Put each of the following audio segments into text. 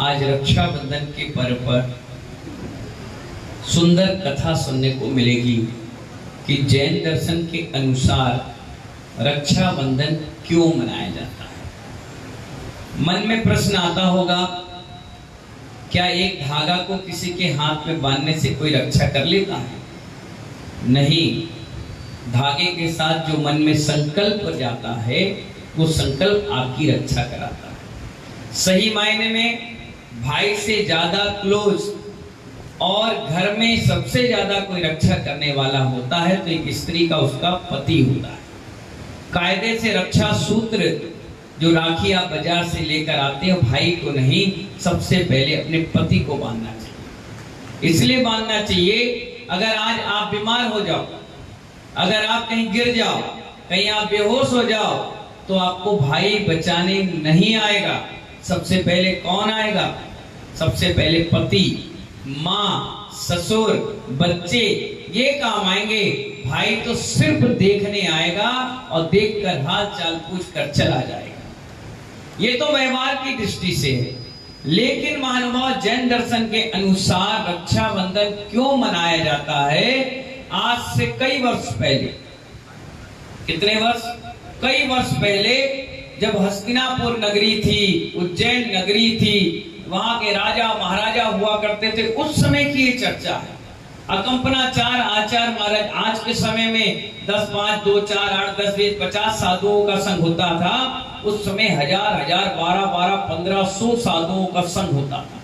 आज रक्षाबंधन के पर्व पर सुंदर कथा सुनने को मिलेगी कि जैन दर्शन के अनुसार रक्षाबंधन क्यों मनाया जाता है। मन में प्रश्न आता होगा, क्या एक धागा को किसी के हाथ में बांधने से कोई रक्षा कर लेता है? नहीं, धागे के साथ जो मन में संकल्प जाता है वो संकल्प आपकी रक्षा कराता है। सही मायने में भाई से ज्यादा क्लोज और घर में सबसे ज्यादा कोई रक्षा करने वाला होता है तो एक स्त्री का उसका पति होता है। कायदे से रक्षा सूत्र जो राखी आप बाजार से लेकर आते हो, भाई को नहीं, सबसे पहले अपने पति को बांधना चाहिए। इसलिए बांधना चाहिए, अगर आज आप बीमार हो जाओ, अगर आप कहीं गिर जाओ, कहीं आप बेहोश हो जाओ, तो आपको भाई बचाने नहीं आएगा। सबसे पहले कौन आएगा? सबसे पहले पति, माँ, ससुर, बच्चे, ये काम आएंगे। भाई तो सिर्फ देखने आएगा और देखकर हाल चाल पूछ कर चला जाएगा। ये तो व्यवहार की दृष्टि से है, लेकिन महानुभाव जैन दर्शन के अनुसार रक्षाबंधन क्यों मनाया जाता है? आज से कई वर्ष पहले, कितने वर्ष? कई वर्ष पहले, जब हस्तिनापुर नगरी थी, उज्जैन नगरी थी, वहां के राजा महाराजा हुआ करते थे, उस समय की ये चर्चा है। अकंपनाचार आचार महाराज, आज के समय में 10, 5, 2, 4, 8, 10, 20, 50 साधुओं का संघ होता था। उस समय 1000, 1200, 1500 साधुओं का संघ होता था।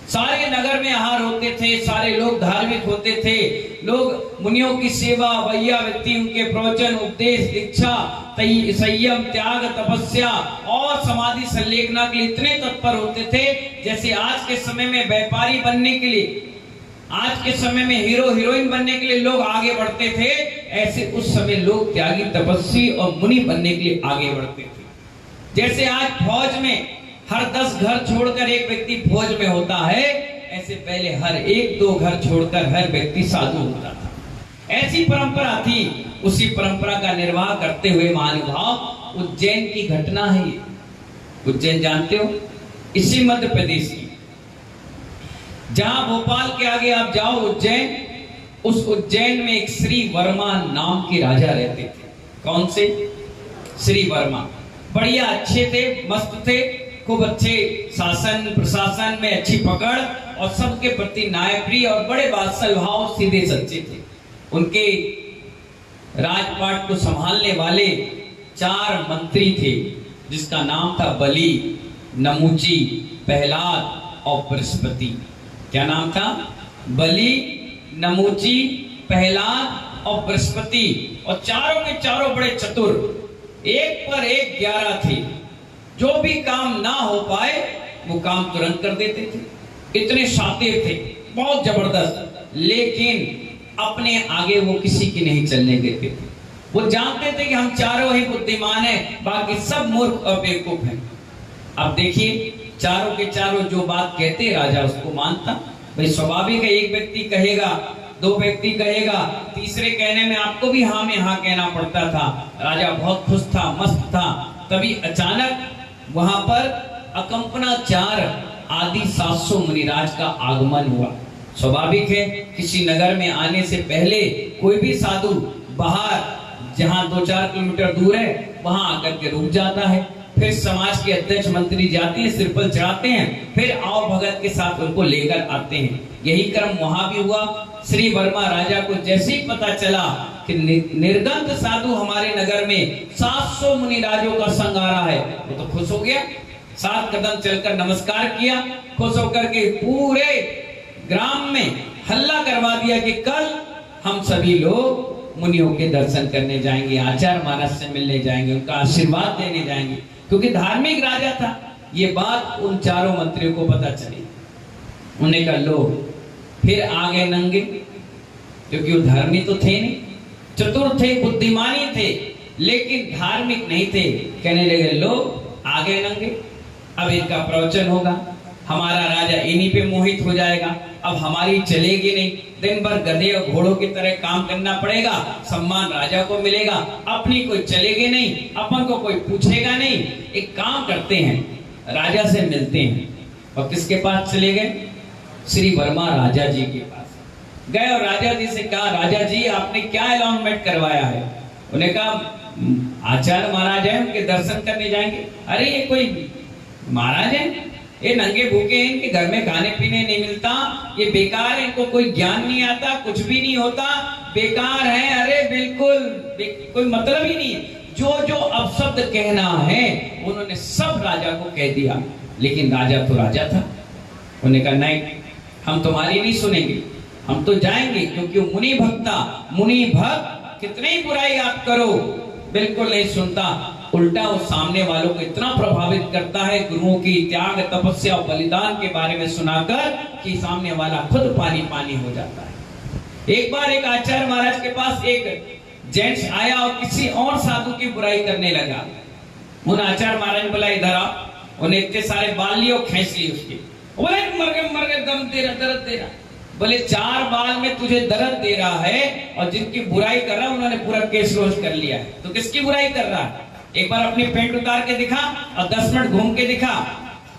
सारे नगर में आहार होते थे, सारे लोग धार्मिक होते थे, लोग मुनियों की सेवा, वैया व्यक्ति, उनके प्रवचन, उपदेश, दीक्षा, संयम, त्याग, तपस्या और समाधि संलेखना के लिए इतने तत्पर होते थे जैसे आज के समय में व्यापारी बनने के लिए, आज के समय में हीरो हीरोइन बनने के लिए लोग आगे बढ़ते थे, ऐसे उस समय लोग त्यागी, तपस्वी और मुनि बनने के लिए आगे बढ़ते थे। जैसे आज फौज में हर 10 घर छोड़कर एक व्यक्ति फौज में होता है, ऐसे पहले हर 1-2 घर छोड़कर हर व्यक्ति साधु होता था। ऐसी परंपरा थी। उसी परंपरा का निर्वाह करते हुए महानुभाव उज्जैन की घटना है ये। उज्जैन जानते हो? इसी मध्य प्रदेश की, जहां भोपाल के आगे आप जाओ उज्जैन, उस उज्जैन में एक श्री वर्मा नाम के राजा रहते थे। कौन से? श्री वर्मा। बढ़िया अच्छे थे, मस्त थे, खूब अच्छे शासन प्रशासन में अच्छी पकड़ और सबके प्रति न्यायप्रिय और बड़े वात्सल भाव, सीधे सच्चे थे। उनके राजपाट को संभालने वाले 4 मंत्री थे, जिसका नाम था बलि, नमूची, प्रहलाद और बृहस्पति। क्या नाम था? बलि, नमूची, प्रहलाद और बृहस्पति। और चारों के चारों बड़े चतुर, एक पर एक 11 थे। जो भी काम ना हो पाए वो काम तुरंत कर देते थे। इतने शातिर थे, बहुत जबरदस्त, लेकिन अपने आगे वो किसी की नहीं चलने देते थे। वो जानते थे कि हम चारों ही बुद्धिमान हैं, बाकी सब मूर्ख और बेवकूफ हैं। अब देखिए, चारों के चारों जो बात कहते राजा उसको मानता। भाई स्वाभाविक है, एक व्यक्ति कहेगा, 2 व्यक्ति कहेगा, तीसरे कहने में आपको भी हाँ में हाँ कहना पड़ता था। राजा बहुत खुश था, मस्त था। तभी अचानक वहां पर अकंपनाचार आदि 700 मुनिराज का आगमन हुआ। स्वाभाविक है, किसी नगर में आने से पहले कोई भी साधु बाहर, जहां 2-4 किलोमीटर दूर है, वहां आकर के रुक जाता है। फिर समाज के अध्यक्ष मंत्री जाते हैं, सिर पर चढ़ाते हैं, फिर आओ भगत के साथ उनको लेकर आते हैं। यही क्रम वहां भी हुआ। श्री वर्मा राजा को जैसे ही पता चला कि निर्गंत साधु हमारे नगर में 700 मुनिराजों का संग आ रहा है, वो तो खुश हो गया। 7 कदम चलकर नमस्कार किया, खुश होकर के पूरे ग्राम में हल्ला करवा दिया कि कल हम सभी लोग मुनियों के दर्शन करने जाएंगे, आचार मानस से मिलने जाएंगे, उनका आशीर्वाद देने जाएंगे, क्योंकि धार्मिक राजा था। ये बात उन चारों मंत्रियों को पता चली। उन्हें कहा लो, फिर आगे नंगे, क्योंकि वो धर्मी तो थे नहीं, चतुर थे, बुद्धिमानी थे, लेकिन धार्मिक नहीं थे। कहने लगे लो आगे नंगे, अब इनका प्रवचन होगा, हमारा राजा इन्हीं पे मोहित हो जाएगा, अब हमारी चलेगी नहीं, दिन भर गधे और घोड़ों की तरह काम करना पड़ेगा, सम्मान राजा को मिलेगा, अपनी कोई चलेगी नहीं, अपन को कोई पूछेगा नहीं। एक काम करते हैं, राजा से मिलते हैं, और किसके पास चले गए? श्री वर्मा राजा जी के पास गए और राजा जी से कहा, राजा जी आपने क्या अनाउंसमेंट करवाया है? उन्हें कहा, आचार्य महाराज हैं, उनके दर्शन करने जाएंगे। अरे ये कोई महाराज है, ये नंगे भूखे हैं, इनके घर में खाने पीने नहीं मिलता, ये बेकार है, इनको कोई ज्ञान नहीं आता, कुछ भी नहीं होता, बेकार है। अरे बिल्कुल कोई मतलब ही नहीं है। जो जो अपशब्द कहना है उन्होंने सब राजा को कह दिया, लेकिन राजा तो राजा था। उन्होंने कहा, नहीं हम तुम्हारी नहीं सुनेंगे, हम तो जाएंगे, क्योंकि मुनि भक्त कितनी ही बुराई आप करो बिल्कुल नहीं सुनता, उल्टा वो सामने वालों को इतना प्रभावित करता है गुरुओं की त्याग तपस्या और बलिदान के बारे में सुनाकर कि सामने वाला खुद पानी पानी हो जाता है। एक बार एक आचार्य महाराज के पास एक जेंट्स आया और किसी और साधु की बुराई करने लगा। उन आचार्य महाराज ने बोला, इधर आ। उन्हें इतने सारे बाल लिए और खींच लिए उसके। बोले मर गए दम दे रहा, दर्द दे रहा। बोले 4 बाल में तुझे दर्द दे रहा है और जिनकी बुराई कर रहा है उन्होंने पूरा केस रोज कर लिया है, तो किसकी बुराई कर रहा है? एक बार अपनी पेंट उतार के दिखा और 10 मिनट घूम के दिखा।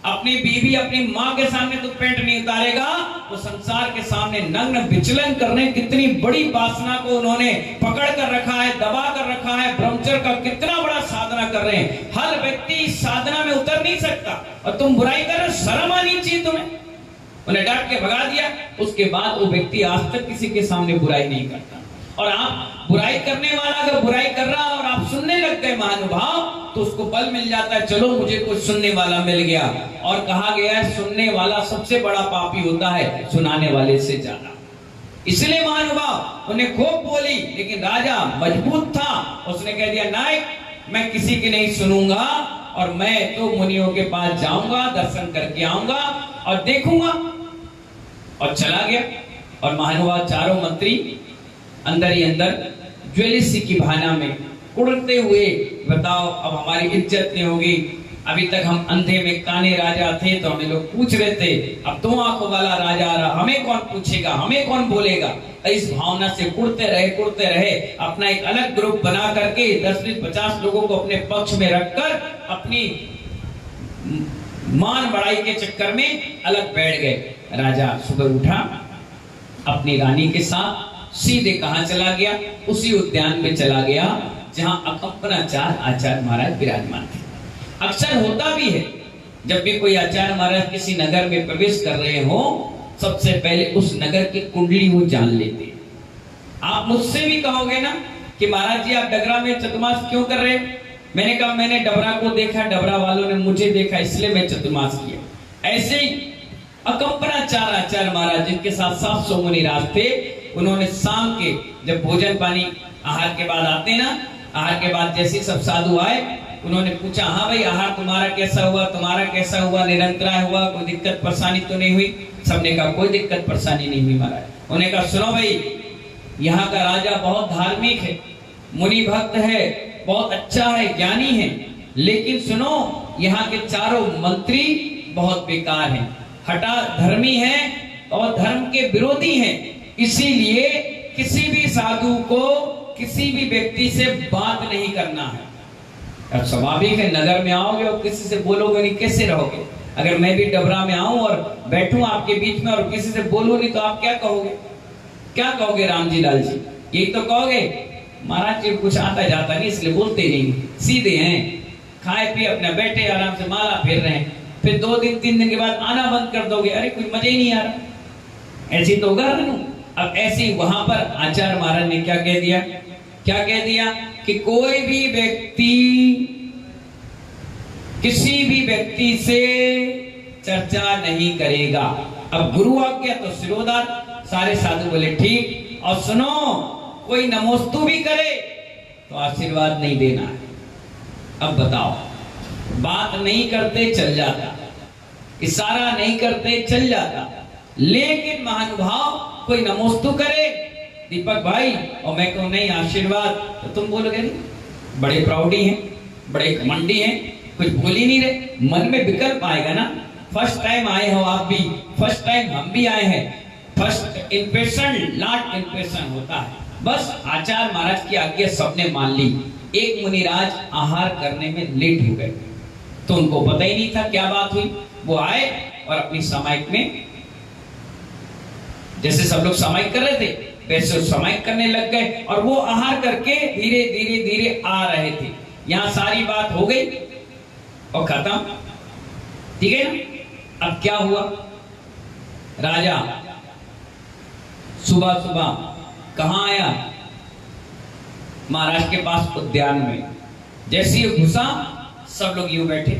अपनी बीवी अपनी माँ के सामने तो पेंट नहीं उतारेगा, तो संसार के सामने नग्न विचलन करने कितनी बड़ी वासना को उन्होंने पकड़ कर रखा है, दबा कर रखा है। ब्रह्मचर्य का कितना बड़ा साधना कर रहे हैं। हर व्यक्ति इस साधना में उतर नहीं सकता और तुम बुराई कर रहे हो, शर्म आनी चाहिए तुम्हें। उन्हें डांट के भगा दिया। उसके बाद वो व्यक्ति आज तक किसी के सामने बुराई नहीं करता। और आप बुराई करने वाला अगर बुराई कर रहा और आप सुनने लग गए महानुभाव, तो उसको बल मिल जाता है, चलो मुझे कुछ सुनने वाला मिल गया। और कहा गया है सुनने वाला सबसे बड़ा पापी होता है सुनाने वाले से ज्यादा। इसलिए महानुभाव उन्हें खूब बोली, लेकिन राजा मजबूत था। उसने कह दिया, नायक मैं किसी की नहीं सुनूंगा और मैं तो मुनियों के पास जाऊंगा, दर्शन करके आऊंगा और देखूंगा। और चला गया। और महानुभाव चारों मंत्री अंदर ही अंदर ज्वेलसी की भावना में उड़ते हुए, बताओ अब हमारी इज्जत नहीं होगी। अभी तक हम अंधे में काने राजा थे तो हमें लोग पूछ रहे थे, अब 2 आंखों वाला राजा आ रहा, हमें कौन पूछेगा, हमें कौन बोलेगा। इस भावना से कुड़ते रहे। अपना एक अलग ग्रुप बना करके 10-50 लोगों को अपने पक्ष में रखकर अपनी मान बढ़ाई के चक्कर में अलग बैठ गए। राजा सुबह उठा, अपनी रानी के साथ सीधे कहां चला गया? उसी उद्यान में चला गया जहां अकंपनाचार्य आचार्य महाराज विराजमान थे। अक्सर होता भी है, जब भी कोई आचार्य महाराज किसी नगर में प्रवेश कर रहे हो, सबसे पहले उस नगर की कुंडली वो जान लेते हैं। आप मुझसे भी कहोगे ना कि महाराज जी आप डगरा में चतुर्मास क्यों कर रहे हैं? मैंने कहा मैंने डबरा को देखा, डबरा वालों ने मुझे देखा, इसलिए मैं चतुर्मास किया। ऐसे ही अकंपनाचार्य आचार्य महाराज जिनके साथ 700 मुनिराज थे, उन्होंने शाम के जब भोजन पानी आहार के बाद आते ना, आहार के बाद जैसे सब साधु आए, उन्होंने पूछा, हाँ भाई आहार तुम्हारा कैसा हुआ, तुम्हारा कैसा हुआ, निरंतराय हुआ, कोई दिक्कत परेशानी तो नहीं हुई? सबने कहा कोई दिक्कत परेशानी नहीं हुई महाराज। उन्होंने कहा सुनो भाई, यहाँ का राजा बहुत धार्मिक है, मुनि भक्त है, बहुत अच्छा है, ज्ञानी है, लेकिन सुनो यहाँ के चारों मंत्री बहुत बेकार हैं, हठा धर्मी हैं और धर्म के विरोधी हैं। इसीलिए किसी भी साधु को किसी भी व्यक्ति से बात नहीं करना है। अब स्वाभाविक है, नगर में आओगे और किसी से बोलोगे नहीं, कैसे रहोगे? अगर मैं भी डबरा में आऊं और बैठूं आपके बीच में और किसी से बोलूं नहीं, तो आप क्या कहोगे? क्या कहोगे राम जी लाल जी? यही तो कहोगे महाराज जी कुछ आता जाता नहीं इसलिए बोलते नहीं, सीधे हैं, खाए पिए अपना बैठे आराम से माला फेर रहे हैं। फिर 2 दिन 3 दिन के बाद आना बंद कर दोगे, अरे कुछ मजा ही नहीं आ रहा। ऐसी तो होगा ना। अब ऐसे वहां पर आचार्य महाराज ने क्या कह दिया? क्या कह दिया कि कोई भी व्यक्ति किसी भी व्यक्ति से चर्चा नहीं करेगा। अब गुरु आज्ञा तो सिरोधार। सारे साधु बोले ठीक। और सुनो, कोई नमोस्तु भी करे तो आशीर्वाद नहीं देना है। अब बताओ, बात नहीं करते चल जाता, इशारा नहीं करते चल जाता, लेकिन महानुभाव कोई नमोस्तु करे दीपक भाई और मैं कहूं नहीं आशीर्वाद, तो तुम बोलोगे नहीं, बड़े प्राउडी हैं, बड़े घमंडी हैं, कुछ बोल ही नहीं रहे। मन में विकल्प आएगा ना। फर्स्ट टाइम आए हो आप भी, फर्स्ट टाइम हम भी आए हैं। फर्स्ट इंप्रेशन लास्ट इंप्रेशन होता है। बस आचार्य महाराज की आज्ञा सबने मान ली। एक मुनिराज आहार करने में लेट हो गए, तो उनको पता ही नहीं था क्या बात हुई। वो आए और अपनी सामायिक में, जैसे सब लोग सामायिक कर रहे थे वैसे सामायिक करने लग गए और वो आहार करके धीरे धीरे धीरे आ रहे थे। यहां सारी बात हो गई और खत्म, ठीक है ना। अब क्या हुआ, राजा सुबह सुबह कहां आया, महाराज के पास उद्यान में। जैसे ही घुसा सब लोग यूं बैठे,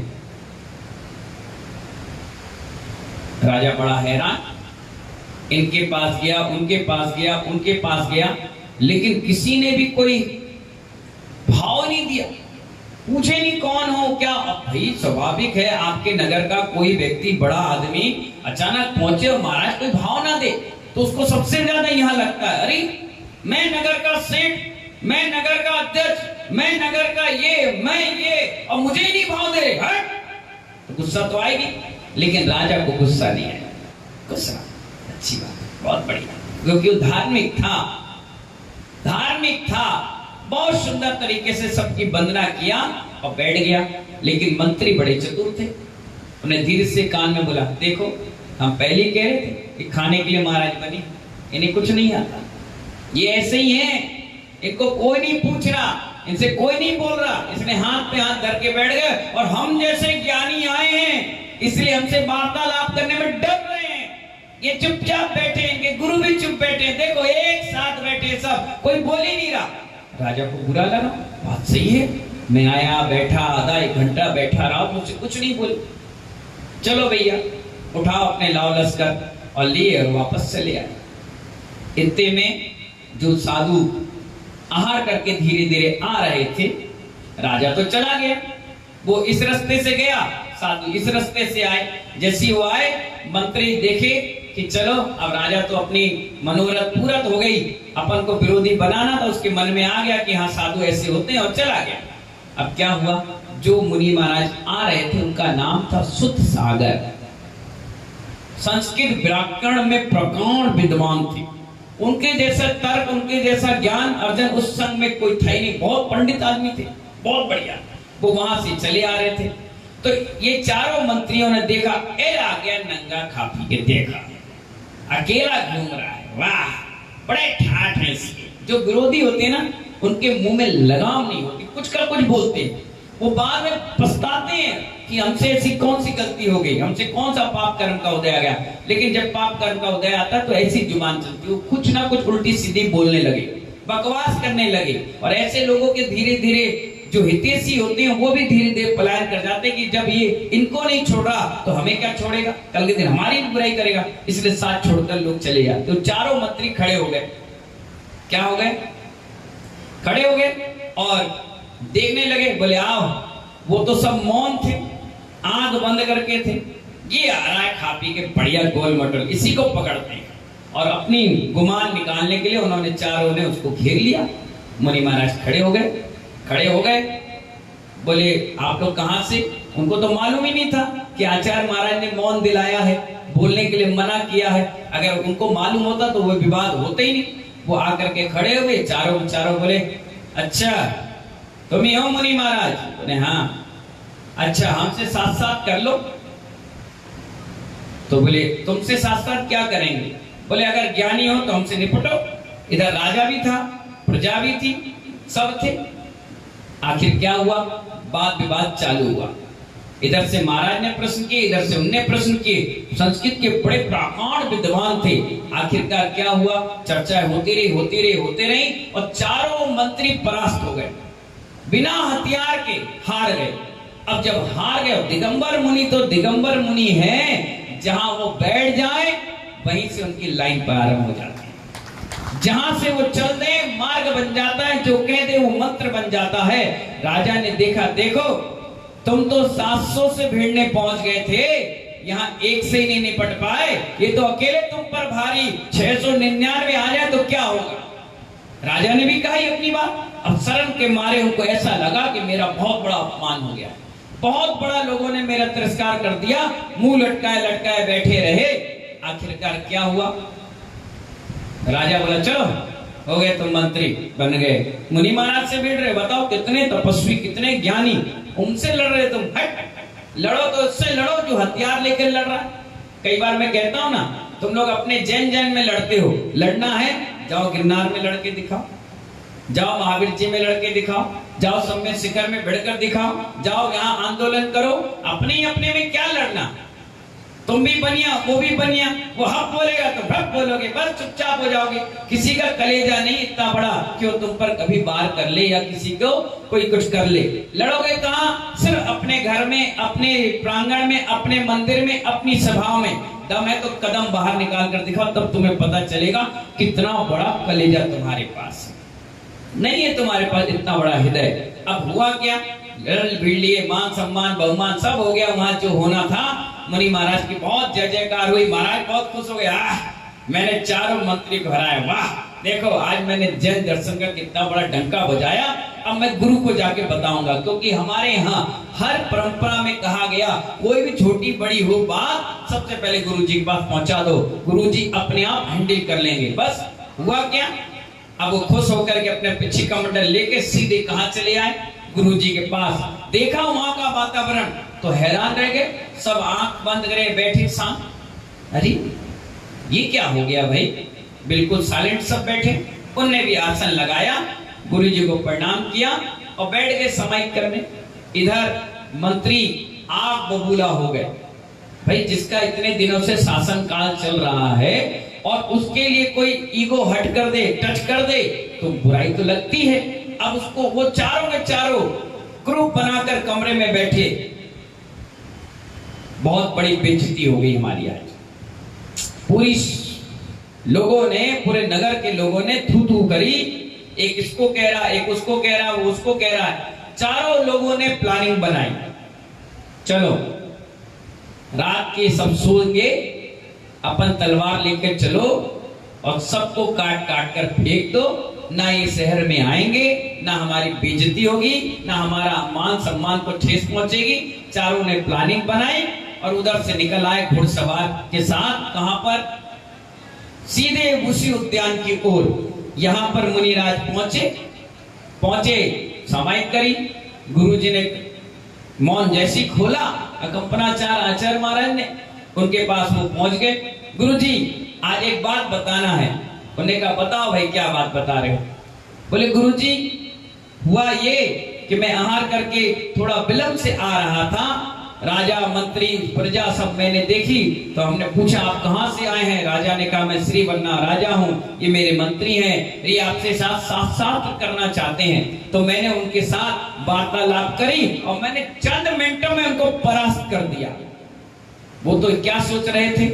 राजा बड़ा हैरान, इनके पास गया, उनके पास गया, उनके पास गया, लेकिन किसी ने भी कोई भाव नहीं दिया, पूछे नहीं कौन हो क्या। भाई स्वाभाविक है, आपके नगर का कोई व्यक्ति बड़ा आदमी अचानक पहुंचे और महाराज कोई भाव ना दे तो उसको सबसे ज्यादा यहाँ लगता है, अरे मैं नगर का सेठ, मैं नगर का अध्यक्ष, मैं नगर का मैं ये, और मुझे ही नहीं भाव दे रहे, तो गुस्सा तो आएगी। लेकिन राजा को गुस्सा नहीं आया, गुस्सा अच्छी बात, बहुत बढ़िया, क्योंकि वो धार्मिक था, धार्मिक था, बहुत सुंदर तरीके से सबकी वंदना किया और बैठ गया। लेकिन मंत्री बड़े चतुर थे, उन्हें धीरे से कान में बोला, देखो हम पहले कह रहे थे कि खाने के लिए महाराज बने, इन्हें कुछ नहीं आता, ये ऐसे ही है, इनको कोई नहीं पूछ रहा, इनसे कोई नहीं बोल रहा, इसने हाथ पे हाथ धर के बैठ गए और हम जैसे ज्ञानी आए हैं इसलिए हमसे वार्तालाप करने में डर रहे हैं, ये चुपचाप बैठे, इनके गुरु भी चुप बैठे, देखो एक साथ बैठे सब, कोई बोल ही नहीं रहा। राजा को बुरा लगा, बात सही है, मैं आया बैठा आधा एक घंटा बैठा रहा, मुझसे कुछ नहीं बोले, चलो भैया उठाओ अपने लाव लश्कर और लिए और वापस चले आए। इतने में जो साधु आहार करके धीरे धीरे आ रहे थे, राजा तो चला गया, वो इस रास्ते से गया, साधु इस रास्ते से आए। जैसे वो आए, मंत्री देखे कि चलो अब राजा तो अपनी मनोरथ पूरत हो गई, अपन को विरोधी बनाना था, उसके मन में आ गया कि हाँ साधु ऐसे होते हैं, और चला गया। अब क्या हुआ, जो मुनि महाराज आ रहे थे उनका नाम था सुत सागर, संस्कृत व्याकरण में प्रकांड विद्वान थे, उनके जैसा तर्क, उनके जैसा ज्ञान अर्जन उस संघ में कोई था ही नहीं, बहुत पंडित आदमी थे, बहुत बढ़िया। वो वहां से चले आ रहे थे, तो ये चारों मंत्रियों ने देखा, ए आ गया नंगा खा पी के, देखा अकेला घूम रहा है, वाह बड़े ठाठ हैं इसके। जो विरोधी होते हैं ना, उनके मुंह में लगाम नहीं होती, कुछ का कुछ बोलते हैं, वो बाद में पछताते हैं कि हमसे ऐसी कौन सी गलती हो गई, हमसे कौन सा पाप कर्म का उदय आ गया। लेकिन जब पाप कर्म का उदय आता है तो ऐसी जुबान चलती है, कुछ ना कुछ उल्टी सीधी बोलने लगे, बकवास करने लगे, और ऐसे लोगों के धीरे धीरे जो हितैषी होते हैं वो भी धीरे धीरे पलायन कर जाते हैं कि जब ये इनको नहीं छोड़ रहा तो हमें क्या छोड़ेगा, कल के दिन हमारी भी बुराई करेगा, इसलिए साथ छोड़कर लोग चले जाते। तो चारों मंत्री खड़े हो गए, क्या हो गए, खड़े हो गए और देखने लगे, बोले आओ। वो तो सब मौन थे, आंख बंद करके थे, ये आ रहा है खा पी के बढ़िया गोल मटोल, इसी को पकड़ते हैं। और अपनी गुमान निकालने के लिए उन्होंने चारों ने उसको घेर लिया। मुनि महाराज खड़े हो गए, खड़े हो गए, बोले आप लोग कहां से। उनको तो मालूम ही नहीं था कि आचार्य महाराज ने मौन दिलाया है, बोलने के लिए मना किया है। अगर उनको मालूम होता तो वो विवाद होते ही नहीं। वो आकर के खड़े हुए, चारों बोले अच्छा तुम ही हो मुनि महाराज। बोले हाँ। अच्छा हमसे साथ साथ कर लो। तो बोले तुमसे साथ साथ क्या करेंगे। बोले अगर ज्ञानी हो तो हमसे निपटो। इधर राजा भी था, प्रजा भी थी, सब थे। आखिर क्या हुआ, वाद विवाद चालू हुआ। इधर से महाराज ने प्रश्न किए, इधर से उनने प्रश्न किए। संस्कृत के बड़े प्रकांड विद्वान थे। आखिरकार क्या हुआ, चर्चा होती रही और चारों मंत्री परास्त हो गए, बिना हथियार के हार गए। अब जब हार गए, दिगंबर मुनि तो दिगंबर मुनि है, जहां वो बैठ जाए वहीं से उनकी लाइन प्रारंभ हो जाती है। जहां से वो चल दे मार्ग बन जाता है, जो कह दे वो मंत्र बन जाता है। राजा ने देखा, देखो तुम तो 700 से भिड़ने पहुंच गए थे, यहाँ एक से ही नहीं निपट पाए, ये तो अकेले तुम पर भारी 699 आ जाए तो क्या होगा। राजा ने भी कहा अपनी बात। अब शर्म के मारे उनको ऐसा लगा कि मेरा बहुत बड़ा अपमान हो गया, बहुत बड़ा लोगों ने मेरा तिरस्कार कर दिया, मुंह लटकाए बैठे रहे। आखिरकार क्या हुआ, राजा बोला चलो हो गए तुम मंत्री बन गए, मुनि महाराज से भिड़ रहे, बताओ कितने तपस्वी कितने ज्ञानी, उनसे लड़ रहे तुम। हट, लड़ो तो उससे लड़ो जो हथियार लेकर लड़ रहा है। कई बार मैं कहता हूं ना, तुम लोग अपने जैन में लड़ते हो, लड़ना है जाओ गिरनार में लड़के दिखाओ, जाओ महावीर जी में लड़के दिखाओ, जाओ सम्मेत शिखर में भिड़कर दिखाओ, जाओ यहाँ आंदोलन करो। अपने ही अपने में क्या लड़ना, तुम भी बनिया वो भी बनिया, वो हक बोलेगा तो भक बोलोगे, बस चुपचाप हो जाओगे। किसी का कलेजा नहीं इतना बड़ा कि वो तुम पर कभी वार कर ले या किसी को कोई कुछ कर ले। लड़ोगे कहाँ? सिर्फ अपने घर में, अपने प्रांगण में, अपने मंदिर में, अपनी सभाओं में। दम है तो कदम बाहर निकाल कर दिखाओ, तब तुम्हें पता चलेगा कितना बड़ा कलेजा तुम्हारे पास है। नहीं है तुम्हारे पास इतना बड़ा हृदय। अब हुआ क्या, लड़ भिड़ लिए, मान सम्मान बहुमान सब हो गया। वहां जो होना था, मुनि महाराज की बहुत जय जयकार हुई, महाराज बहुत खुश हो गया, मैंने चारों मंत्री को हराया, वाह देखो आज मैंने जैन दर्शन का कितना बड़ा डंका बजाया, अब मैं गुरु को जाके बताऊंगा। क्योंकि हमारे यहाँ हर परंपरा में कहा गया, कोई भी छोटी बड़ी हो बात सबसे पहले गुरु जी के पास पहुंचा दो, गुरु जी अपने आप हैंडल कर लेंगे। बस हुआ क्या, अब वो खुश होकर के अपने पिछी कमंडल लेके सीधे कहां चले आए, गुरु जी के पास। देखा वहां का वातावरण तो हैरान रह गए, सब आंख बंद करे बैठे शांत। अरे ये क्या हो गया भाई, बिल्कुल साइलेंट सब बैठे। उनने भी आसन लगाया, गुरु जी को प्रणाम किया और बैठ गए समाहित करने। इधर मंत्री आग बबूला हो गए, भाई जिसका इतने दिनों से शासन काल चल रहा है और उसके लिए कोई ईगो हट कर दे, टच कर दे तो बुराई तो लगती है। अब उसको वो चारों के चारों ग्रुप बनाकर कमरे में बैठे, बहुत बड़ी बेइज्जती हो गई हमारी आज। पूरी लोगों ने, पूरे नगर के लोगों ने थू थू करी, एक इसको कह रहा, एक उसको कह रहा, वो उसको कह रहा है। चारों लोगों ने प्लानिंग बनाई, चलो रात के सब सोएंगे, अपन तलवार लेकर चलो और सबको काट काट कर फेंक दो, ना ये शहर में आएंगे, ना हमारी बेइज्जती होगी, ना हमारा मान सम्मान को ठेस पहुंचेगी। चारों ने प्लानिंग बनाई और उधर से निकल आए घुड़सवार के साथ। कहां पर? सीधे उसी उद्यान की ओर। यहां पर मुनिराज पहुंचे, समाहित करी। गुरुजी ने मौन जैसी खोला, अकंपनाचार्य आचार्य महाराज ने उनके पास वो पहुंच गए। गुरुजी आज एक बात बताना है। उन्होंने कहा बताओ भाई क्या बात बता रहे हो? बोले गुरुजी हुआ ये कि मैं आहार करके थोड़ा विलंब से आ रहा था, राजा मंत्री प्रजा सब मैंने देखी, तो हमने पूछा आप कहां से आए हैं? राजा ने कहा मैं श्री बन्ना राजा हूं, ये मेरे मंत्री हैं, ये आपसे साक्षात करना चाहते हैं। तो मैंने उनके साथ वार्तालाप करी और मैंने चंद मिनटों में उनको परास्त कर दिया। वो तो क्या सोच रहे थे,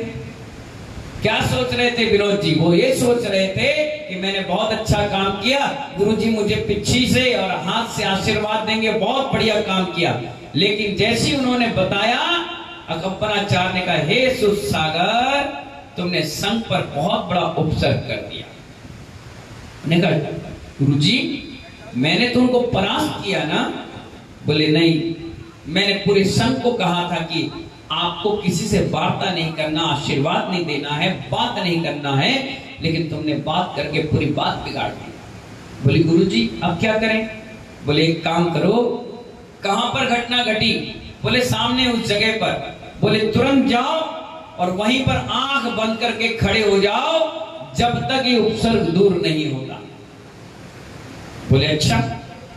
क्या सोच रहे थे विनोद जी? वो ये सोच रहे थे कि मैंने बहुत अच्छा काम किया, गुरुजी मुझे पीछे से और हाथ से आशीर्वाद देंगे, बहुत बढ़िया काम किया। लेकिन जैसे उन्होंने बताया, अकंपनाचार्य ने कहा हे सुसागर, तुमने संघ पर बहुत बड़ा उपसर्ग कर दिया। उन्होंने कहा गुरुजी मैंने तो उनको परास्त किया ना। बोले नहीं, मैंने पूरे संघ को कहा था कि आपको किसी से वार्ता नहीं करना, आशीर्वाद नहीं देना है, बात नहीं करना है, लेकिन तुमने बात करके पूरी बात बिगाड़ दी। बोले गुरुजी अब क्या करें? बोले एक काम करो। कहां पर घटना घटी? बोले सामने उस जगह पर। बोले तुरंत जाओ और वहीं पर आंख बंद करके खड़े हो जाओ जब तक ये उपसर्ग दूर नहीं होता। बोले अच्छा।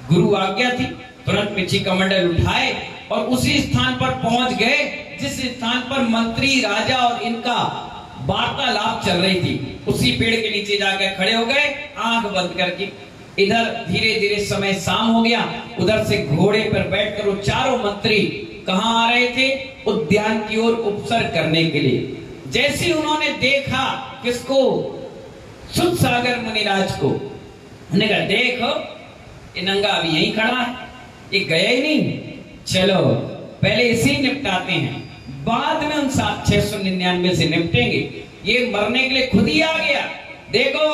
गुरु आज्ञा थी, तुरंत पिछी कमंडल उठाए और उसी स्थान पर पहुंच गए जिस स्थान पर मंत्री राजा और इनका वार्तालाप चल रही थी। उसी पेड़ के नीचे जाकर खड़े हो गए आंख बंद करके। इधर धीरे धीरे समय शाम हो गया, उधर से घोड़े पर बैठकर वो चारों मंत्री कहां आ रहे थे? उद्यान की ओर उपसर्ग करने के लिए। जैसे उन्होंने देखा किसको? सुदसागर मुनिराज को। उन्होंने कहा देखो ये नंगा अभी यहीं खड़ा है, ये गया ही नहीं, चलो पहले इसी निपटाते हैं, बाद में उन 699 से निपटेंगे। ये मरने के लिए खुद ही आ गया। देखो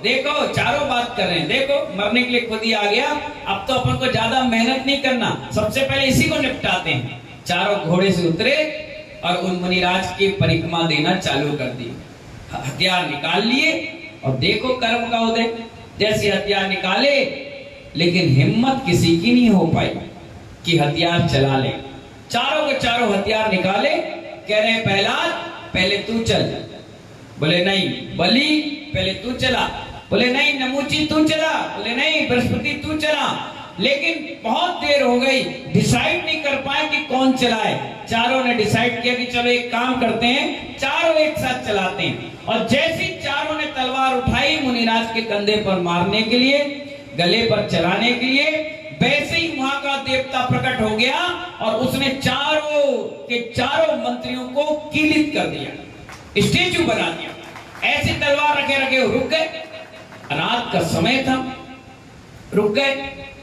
देखो चारों बात कर रहे हैं, देखो मरने के लिए खुद ही आ गया। अब तो अपन को ज्यादा मेहनत नहीं करना, सबसे पहले इसी को निपटाते हैं। चारों घोड़े से उतरे और उन मुनिराज की परिक्रमा देना चालू कर दी। हथियार निकाल लिए और देखो कर्म का उदय। जैसे हथियार निकाले, लेकिन हिम्मत किसी की नहीं हो पाई कि हथियार चला ले। चारों के चारों हथियार निकाले, कह रहे प्रहलाद पहले तू चल। बोले नहीं। बलि, पहले तू चला। बोले नहीं। नमूची, तू चला। बोले नहीं। बृहस्पति, तू चला। लेकिन बहुत देर हो गई, डिसाइड नहीं कर पाए कि कौन चलाए। चारों ने डिसाइड किया कि चलो एक काम करते हैं, चारों एक साथ चलाते हैं। और जैसी चारों ने तलवार उठाई मुनिराज के कंधे पर मारने के लिए, गले पर चलाने के लिए, वैसे ही वहां का देवता प्रकट हो गया और उसने चारों के चारों मंत्रियों को कीलित कर दिया, स्टेचू बना दिया। ऐसे तलवार रखे रखे रुक गए। रात का समय था, रुक गए।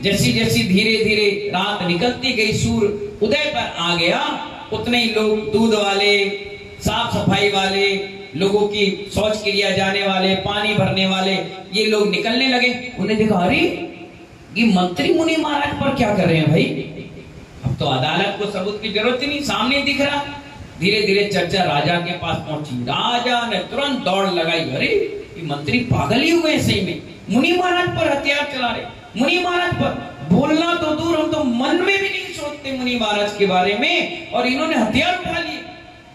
जैसी जैसी धीरे धीरे रात निकलती गई, सूर्य उदय पर आ गया, उतने ही लोग, दूध वाले, साफ सफाई वाले, लोगों की शौच क्रिया जाने वाले, पानी भरने वाले, ये लोग निकलने लगे। उन्हें देखा, अरे ये मंत्री मुनि महाराज पर क्या कर रहे हैं भाई? अब तो अदालत को सबूत की जरूरत ही नहीं, सामने दिख रहा। धीरे धीरे चर्चा राजा के पास पहुंची। राजा ने तुरंत दौड़ लगाई, अरे ये मंत्री पागल ही हुए सही में, मुनि महाराज पर हथियार चला रहे, मुनि महाराज पर। बोलना तो दूर, हम तो मन में भी नहीं सोचते मुनि महाराज के बारे में, और इन्होंने हथियार उठा लिए।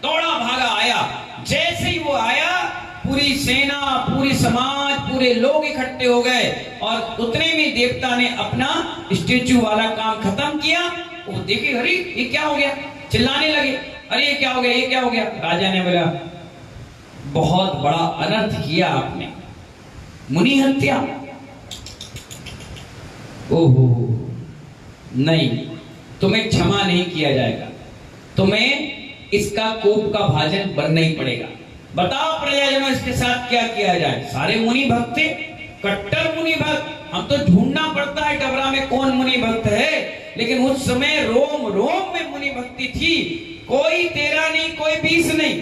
दौड़ा भागा आया। जैसे ही वो आया, पूरी सेना, पूरी समाज, पूरे लोग इकट्ठे हो गए और उतने में देवता ने अपना स्टेचू वाला काम खत्म किया। वो देखे, अरे ये क्या हो गया? चिल्लाने लगे, अरे ये क्या हो गया, ये क्या हो गया? राजा ने बोला, बहुत बड़ा अनर्थ किया आपने, मुनि हत्या। ओहो, नहीं, तुम्हें क्षमा नहीं किया जाएगा, तुम्हें इसका कोप का भाजन बनना ही पड़ेगा। बताओ प्रजाजनों, इसके साथ क्या किया जाए? सारे मुनि भक्त थे, कट्टर मुनि भक्त। हम तो ढूंढना पड़ता है डबरा में कौन मुनि भक्त है, लेकिन उस समय रोम रोम में मुनि भक्ति थी। कोई तेरा नहीं, कोई 20 नहीं,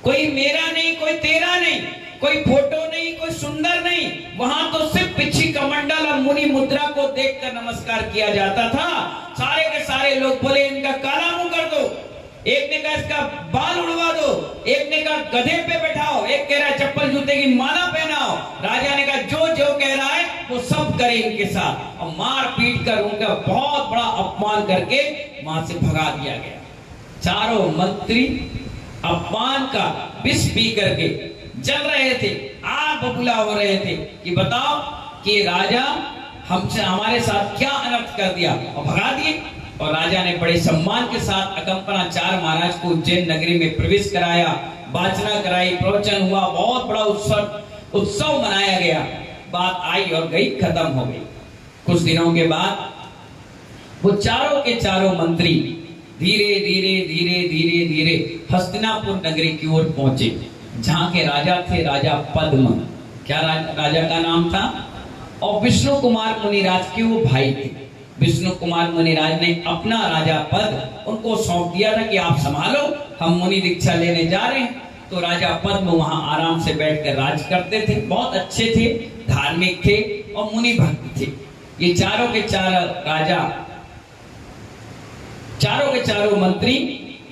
कोई मेरा नहीं, कोई तेरा नहीं, कोई फोटो नहीं, कोई सुंदर नहीं। वहां तो सिर्फ पिछी कमंडल और मुनि मुद्रा को देखकर नमस्कार किया जाता था। सारे के सारे लोग बोले, इनका काला मुंह कर दो। एक ने कहा इसका बाल उड़वा दो, एक ने कहा गधे पे बैठाओ, एक कह रहा है चप्पल जूते की माला पहनाओ। राजा ने कहा जो जो कह रहा है वो सब करे इनके साथ, और मार पीट कर उनका बहुत बड़ा अपमान करके वहां से भगा दिया गया। चारों मंत्री अपमान का विष पी करके जल रहे थे, आग बबूला हो रहे थे कि बताओ कि राजा हमसे, हमारे साथ क्या अनर्थ कर दिया, और भगा दिए। और राजा ने बड़े सम्मान के साथ अकंपनाचार्य महाराज को उज्जैन नगरी में प्रवेश कराया, वाचना कराई, प्रवचन हुआ, बहुत बड़ा उत्सव मनाया गया। बात आई और गई, खत्म हो गई। कुछ दिनों के बाद वो चारों के चारों मंत्री धीरे धीरे धीरे धीरे धीरे हस्तिनापुर नगरी की ओर पहुंचे, जहां के राजा थे राजा पद्म। क्या राजा का नाम था? और विष्णु कुमार मुनिराज के वो भाई थे। विष्णु कुमार मुनिराज ने अपना राजा पद उनको सौंप दिया था कि आप संभालो, हम मुनि दीक्षा लेने जा रहे हैं। तो राजा पद्म वहां आराम से बैठकर राज करते थे। बहुत अच्छे थे, धार्मिक थे और मुनि भक्त थे। ये चारों के चार राजा, चारों के चारों मंत्री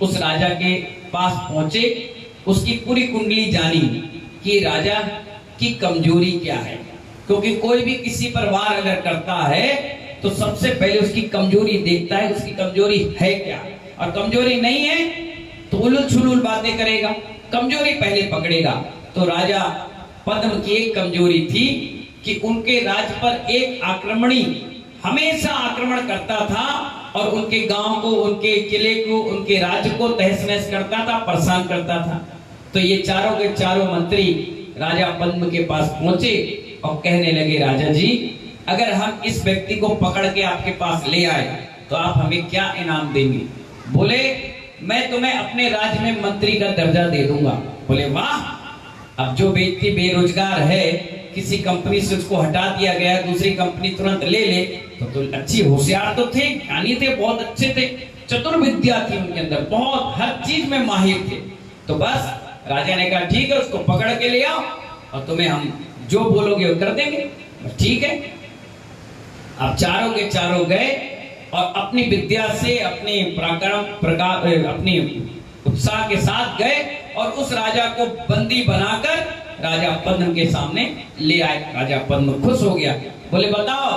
उस राजा के पास पहुंचे, उसकी पूरी कुंडली जानी कि राजा की कमजोरी क्या है, क्योंकि कोई भी किसी पर वार अगर करता है तो सबसे पहले उसकी कमजोरी देखता है, उसकी कमजोरी है क्या। और कमजोरी नहीं है तो उलूल छुलूल बातें करेगा, कमजोरी पहले पकड़ेगा। तो राजा पद्म की एक कमजोरी थी कि उनके राज्य पर एक आक्रमणी हमेशा आक्रमण करता था और उनके गांव को, उनके किले को, उनके राज्य को तहस नहस करता था, परेशान करता था। तो ये चारों के चारों मंत्री राजा पद्म के पास पहुंचे और कहने लगे, राजा जी, अगर हम इस व्यक्ति को पकड़ के आपके पास ले आए तो आप हमें क्या इनाम देंगे? बोले, मैं तुम्हें अपने राज्य में मंत्री का दर्जा दे दूंगा। बोले, वाह। अब जो व्यक्ति बेरोजगार है, किसी कंपनी से उसको हटा दिया गया, दूसरी कंपनी तुरंत ले ले, तो अच्छी होशियार तो थे, ज्ञानी थे, बहुत अच्छे थे, चतुर विद्या थी उनके अंदर, बहुत हर चीज में माहिर थे। तो बस राजा ने कहा, ठीक है, उसको पकड़ के ले आओ और तुम्हें हम जो बोलोगे वो कर देंगे। ठीक है। अब चारों के चारों गए और अपनी विद्या से, अपने अपने उत्साह के साथ गए और उस राजा को बंदी बनाकर राजा पद्म के सामने ले आए। राजा पद्म खुश हो गया। बोले, बताओ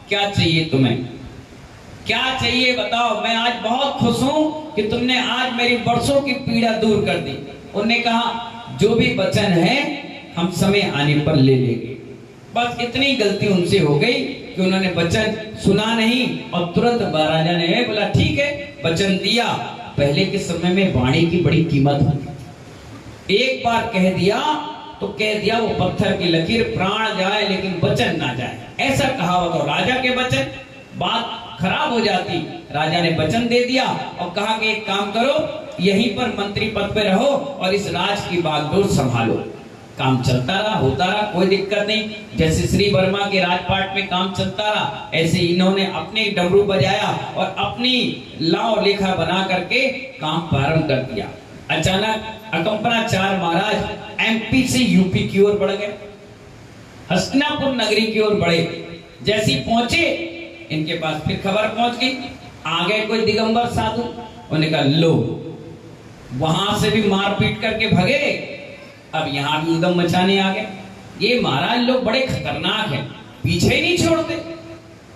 क्या चाहिए तुम्हें, क्या चाहिए बताओ। मैं आज बहुत खुश हूं कि तुमने आज मेरी वर्षों की पीड़ा दूर कर दी। उन्होंने कहा जो भी वचन है हम समय आने पर ले लेंगे। बस इतनी गलती उनसे हो गई कि उन्होंने वचन सुना नहीं और तुरंत महाराजा ने बोला ठीक है वचन दिया। पहले के समय में वाणी की बड़ी कीमत होती थी, एक बार कह दिया तो कह दिया, वो पत्थर की लकीर, प्राण जाए लेकिन वचन ना जाए, ऐसा कहावत। और राजा के वचन, बात खराब हो जाती। राजा ने वचन दे दिया और कहा कि एक काम करो, यहीं पर मंत्री पद पे रहो और इस राज की बागडोर संभालो। काम चलता रहा, होता रहा, कोई दिक्कत नहीं। जैसे श्री वर्मा के राजपाट में काम चलता रहा, ऐसे इन्होंने अपने डमरू बजाया और अपनी लाव लेखा बना करके काम प्रारंभ कर दिया। अचानक अकंपनाचार्य महाराज एमपी से यूपी की ओर बढ़ गए, हस्तिनापुर नगरी की ओर बढ़े। जैसी पहुंचे इनके पास फिर खबर पहुंच गई, आ गए कोई दिगंबर साधु। उन्होंने कहा लो, वहां से भी मारपीट करके भगे, अब यहां भी उदम मचाने आ गए। ये महाराज लोग बड़े खतरनाक हैं, पीछे नहीं छोड़ते।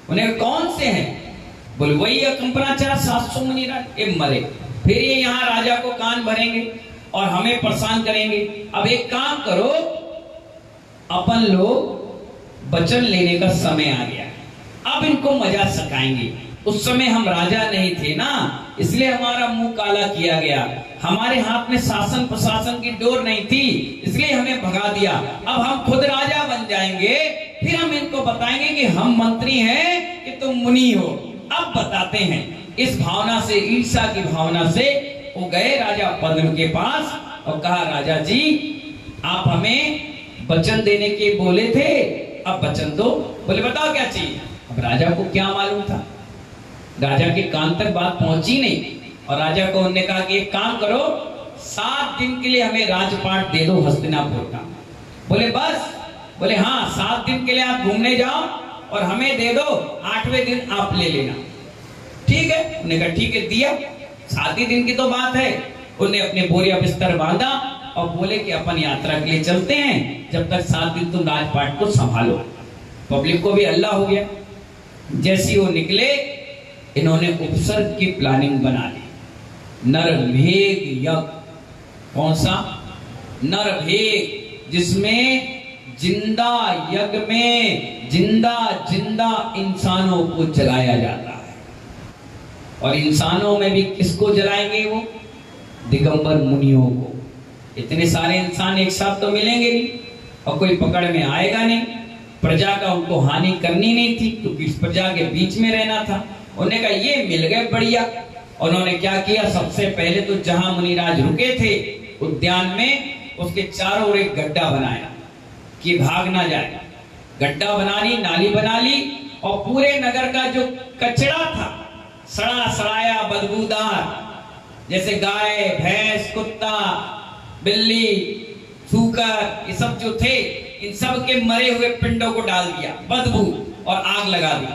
उन्हें कौन से हैं? बोले वही अकंपनाचार्य 700 मुनिराज। ये मरे, फिर ये यहाँ राजा को कान भरेंगे और हमें परेशान करेंगे। अब एक काम करो, अपन लोग वचन लेने का समय आ गया, अब इनको मजा सकाएंगे। उस समय हम राजा नहीं थे ना, इसलिए हमारा मुंह काला किया गया, हमारे हाथ में शासन प्रशासन की डोर नहीं थी, इसलिए हमें भगा दिया। अब हम खुद राजा बन जाएंगे, फिर हम इनको बताएंगे कि हम मंत्री हैं कि तुम मुनि हो। अब बताते हैं। इस भावना से, ईर्ष्या की भावना से वो गए राजा पद्म के पास और कहा राजा जी आप हमें वचन देने के बोले थे, अब वचन दो। बोले बताओ क्या चाहिए। अब राजा को क्या मालूम था, राजा के कान तक बात पहुंची नहीं। और राजा को उन्होंने कहा कि एक काम करो, 7 दिन के लिए हमें राजपाट दे दो हस्तिनापुर का। बोले बस? बोले हाँ, 7 दिन के लिए आप घूमने जाओ और हमें दे दो, 8वें दिन आप ले लेना। ठीक है, उन्होंने कहा ठीक है, दिया। 7 ही दिन की तो बात है। उन्होंने अपने बोरिया बिस्तर बांधा और बोले कि अपन यात्रा के लिए चलते हैं, जब तक 7 दिन तुम राजपाट को संभालो। पब्लिक को भी अल्लाह हो गया। जैसी वो निकले, इन्होंने उपसर्ग की प्लानिंग बना ली। नरभेद यज्ञ। कौन सा? नरभेद, जिसमें जिंदा यज्ञ में जिंदा जिंदा इंसानों को जलाया जाता है। और इंसानों में भी किसको जलाएंगे? वो दिगंबर मुनियों को। इतने सारे इंसान एक साथ तो मिलेंगे नहीं और कोई पकड़ में आएगा नहीं। प्रजा का उनको हानि करनी नहीं थी, क्योंकि इस प्रजा के बीच में रहना था। उन्होंने कहा ये मिल गए बढ़िया। उन्होंने क्या किया, सबसे पहले तो जहां मुनिराज रुके थे उद्यान में, उसके चारों ओर एक गड्ढा बनाया कि भाग ना जाए। गड्ढा बना ली, नाली बना ली, और पूरे नगर का जो कचरा था, सड़ा सड़ाया बदबूदार, जैसे गाय भैंस कुत्ता बिल्ली सूकर, ये सब जो थे, इन सब के मरे हुए पिंडों को डाल दिया, बदबू, और आग लगा दी।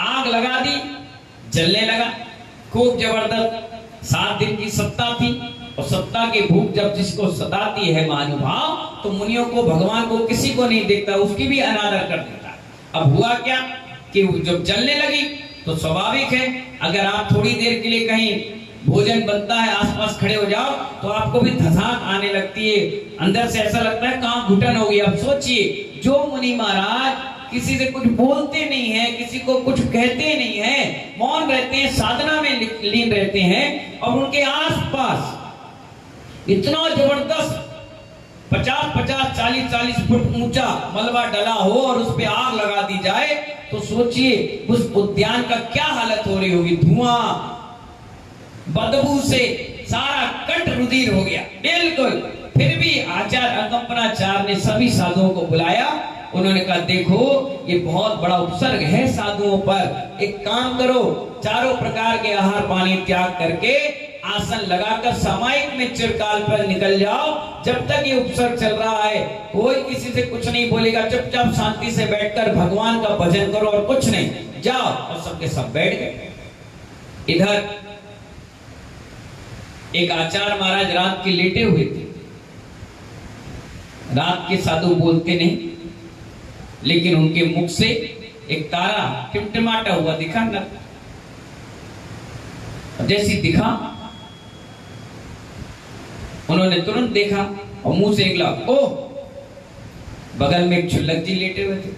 आग लगा दी, जलने लगा खूब जबरदस्त। 7 दिन की सत्ता थी, और सत्ता की भूख जब जिसको सताती है महानुभाव, तो मुनियों को, भगवान को, किसी को नहीं देखता, उसकी भी अनादर कर देता। अब हुआ क्या कि जब जलने लगी तो स्वाभाविक है, अगर आप थोड़ी देर के लिए कहीं भोजन बनता है आसपास खड़े हो जाओ तो आपको भी धसाक आने लगती है, अंदर से ऐसा लगता है कहां घुटन होगी। अब सोचिए, जो मुनि महाराज किसी से कुछ बोलते नहीं है, किसी को कुछ कहते नहीं है, मौन रहते हैं, साधना में लीन रहते हैं, और उनके आसपास इतना जबरदस्त 50-50, 40-40 फुट ऊंचा मलबा डला हो और उस पे आग लगा दी जाए, तो सोचिए उस उद्यान का क्या हालत हो रही होगी। धुआं, बदबू से सारा कंठ रुधिर हो गया, बिल्कुल। फिर भी आचार्य अकंपनाचार्य ने सभी साधुओं को बुलाया। उन्होंने कहा देखो ये बहुत बड़ा उपसर्ग है साधुओं पर, एक काम करो, चारों प्रकार के आहार पानी त्याग करके आसन लगाकर सामायिक में चिरकाल पर निकल जाओ। जब तक ये उपसर्ग चल रहा है कोई किसी से कुछ नहीं बोलेगा, चुपचाप शांति से बैठकर भगवान का भजन करो और कुछ नहीं, जाओ। और सबके सब बैठ गए। इधर एक आचार्य महाराज रात के लेटे हुए थे। रात के साधु बोलते नहीं, लेकिन उनके मुख से एक तारा टिमटिमाता हुआ दिखा न। जैसी दिखा उन्होंने तुरंत देखा और मुंह से निकला, ओह, बगल में एक छुल्लक जी लेटे हुए थे।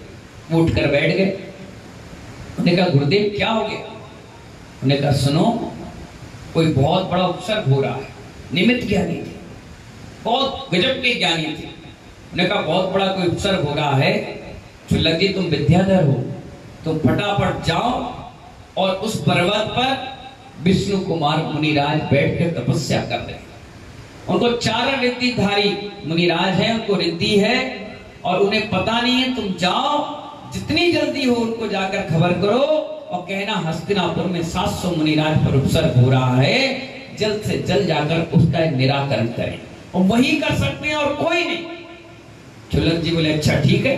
वो उठकर बैठ गए। उन्होंने कहा, गुरुदेव क्या हो गया? उन्होंने कहा, सुनो, कोई बहुत बड़ा उपसर्ग हो रहा है। निमित्त ज्ञानी थे, बहुत गजब के ज्ञानी थे। उन्होंने कहा, बहुत बड़ा कोई उपसर्ग हो रहा है, छुल्लक जी तुम विद्याधर हो, तुम फटाफट जाओ और उस पर्वत पर विष्णु कुमार मुनिराज बैठ कर तपस्या कर रहे हैं। उनको 4 रिद्धिधारी मुनिराज हैं, उनको रिद्धि है और उन्हें पता नहीं है। तुम जाओ, जितनी जल्दी हो उनको जाकर खबर करो और कहना हस्तिनापुर में 700 मुनिराज पर उपसर्ग हो रहा है, जल्द से जल्द जाकर उसका निराकरण करें। और वही कर सकते हैं और कोई नहीं। छुल्लक जी बोले, अच्छा ठीक है,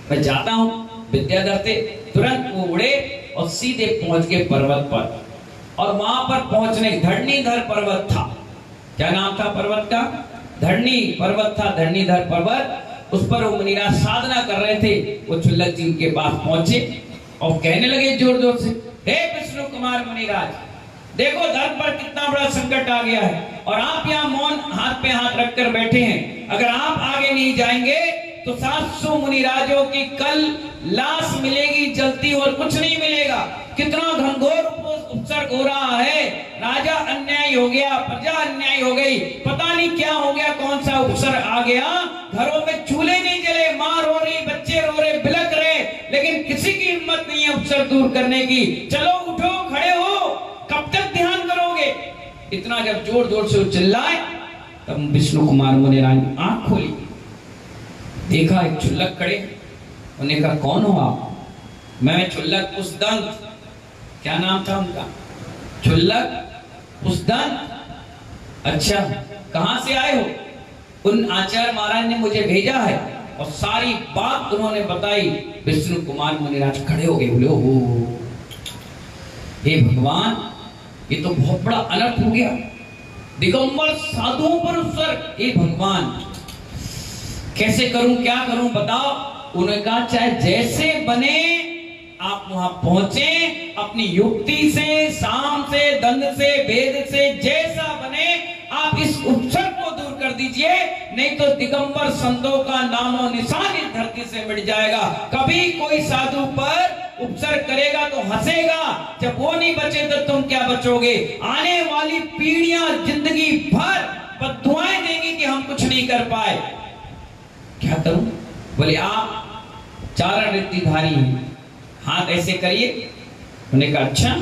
मैं जाता हूँ। विद्याधर थे, तुरंत वो उड़े और सीधे पहुंच गए पर्वत पर। और वहां पर पहुंचने, धरणीधर पर्वत था। क्या नाम था पर्वत का? धरणी पर्वत था, धरणीधर पर्वत। उस पर वो मुनिराज साधना कर रहे थे। वो छुल्लक जी उनके पास पहुंचे और कहने लगे जोर जोर से, हे विष्णु कुमार मुनिराज, देखो धर्म पर कितना बड़ा संकट आ गया है और आप यहाँ मौन हाथ पे हाथ रखकर बैठे हैं। अगर आप आगे नहीं जाएंगे तो 700 मुनिराजों की कल लाश मिलेगी जलती और कुछ नहीं मिलेगा। कितना घनघोर उपसर्ग हो रहा है। राजा अन्याय हो गया, प्रजा अन्याय हो गई, पता नहीं क्या हो गया, कौन सा उपसर्ग आ गया। घरों में चूल्हे नहीं जले, माँ रो रही, बच्चे रो रहे, बिलक रहे, लेकिन किसी की हिम्मत नहीं है उपसर्ग दूर करने की। चलो उठो, खड़े हो, कब तक ध्यान करोगे? इतना जब जोर जोर से चिल्लाए तब विष्णु कुमार मुनिराज ने आंख खोली, देखा एक छुल्लक खड़े। उन्होंने कहा, कौन हो आप? मैं छुल्लक उसदंत। क्या नाम था उनका? छुल्लक उसदंत। अच्छा, कहां से आए हो? उन आचार्य महाराज ने मुझे भेजा है। और सारी बात उन्होंने बताई। विष्णु कुमार मुनिराज खड़े हो गए, बोले, ओहो, हे भगवान, ये तो बहुत बड़ा अनर्थ हो गया। दिगंबर साधुओं पर उपसर्ग, हे भगवान, कैसे करूं, क्या करूं, बताओ। उन्होंने कहा, चाहे जैसे बने आप वहां पहुंचे, अपनी युक्ति से, साम से, दंड से, वेद से, जैसा बने आप इस उपसर्ग को दूर कर दीजिए, नहीं तो दिगंबर संतों का नामो निशान इस धरती से मिट जाएगा। कभी कोई साधु पर उपसर्ग करेगा तो हंसेगा, जब वो नहीं बचे तो तुम क्या बचोगे? आने वाली पीढ़ियां जिंदगी भर बद्दुआएं देंगी कि हम कुछ नहीं कर पाए। क्या करूं? बोले, आप 4 रिद्धिधारी हैं, हाथ ऐसे करिए। उन्होंने कहा, अच्छा।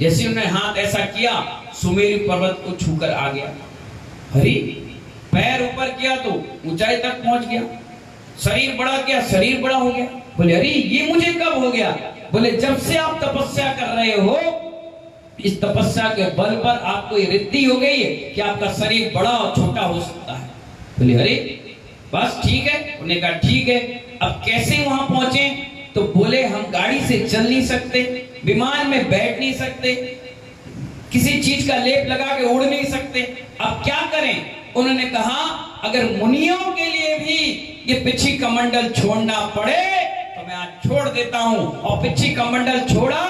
जैसे उन्होंने हाथ ऐसा किया, सुमेरु पर्वत को छूकर आ गया। अरे, पैर ऊपर किया तो ऊंचाई तक पहुंच गया, शरीर बड़ा किया, शरीर बड़ा हो गया। बोले, अरे ये मुझे कब हो गया? बोले, जब से आप तपस्या कर रहे हो, इस तपस्या के बल पर आपको ये रिद्धि हो गई है कि आपका शरीर बड़ा और छोटा हो सकता है। बोले, अरे बस ठीक है। उन्होंने कहा, ठीक है, अब कैसे वहां पहुंचे? तो बोले, हम गाड़ी से चल नहीं सकते, विमान में बैठ नहीं सकते, किसी चीज का लेप लगा के उड़ नहीं सकते, अब क्या करें? उन्होंने कहा, अगर मुनियों के लिए भी ये पिछी कमंडल छोड़ना पड़े तो मैं आज छोड़ देता हूं। और पिछी कमंडल छोड़ा,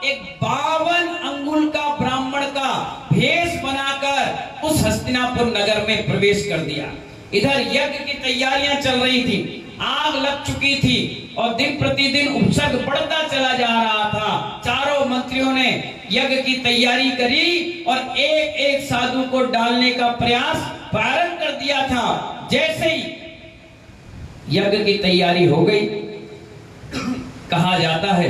एक 52 अंगुल का ब्राह्मण का भेष बनाकर उस हस्तिनापुर नगर में प्रवेश कर दिया। इधर यज्ञ की तैयारियां चल रही थी, आग लग चुकी थी और दिन प्रतिदिन उपसर्ग बढ़ता चला जा रहा था। चारों मंत्रियों ने यज्ञ की तैयारी करी और एक एक साधु को डालने का प्रयास प्रारंभ कर दिया था। जैसे ही यज्ञ की तैयारी हो गई, कहा जाता है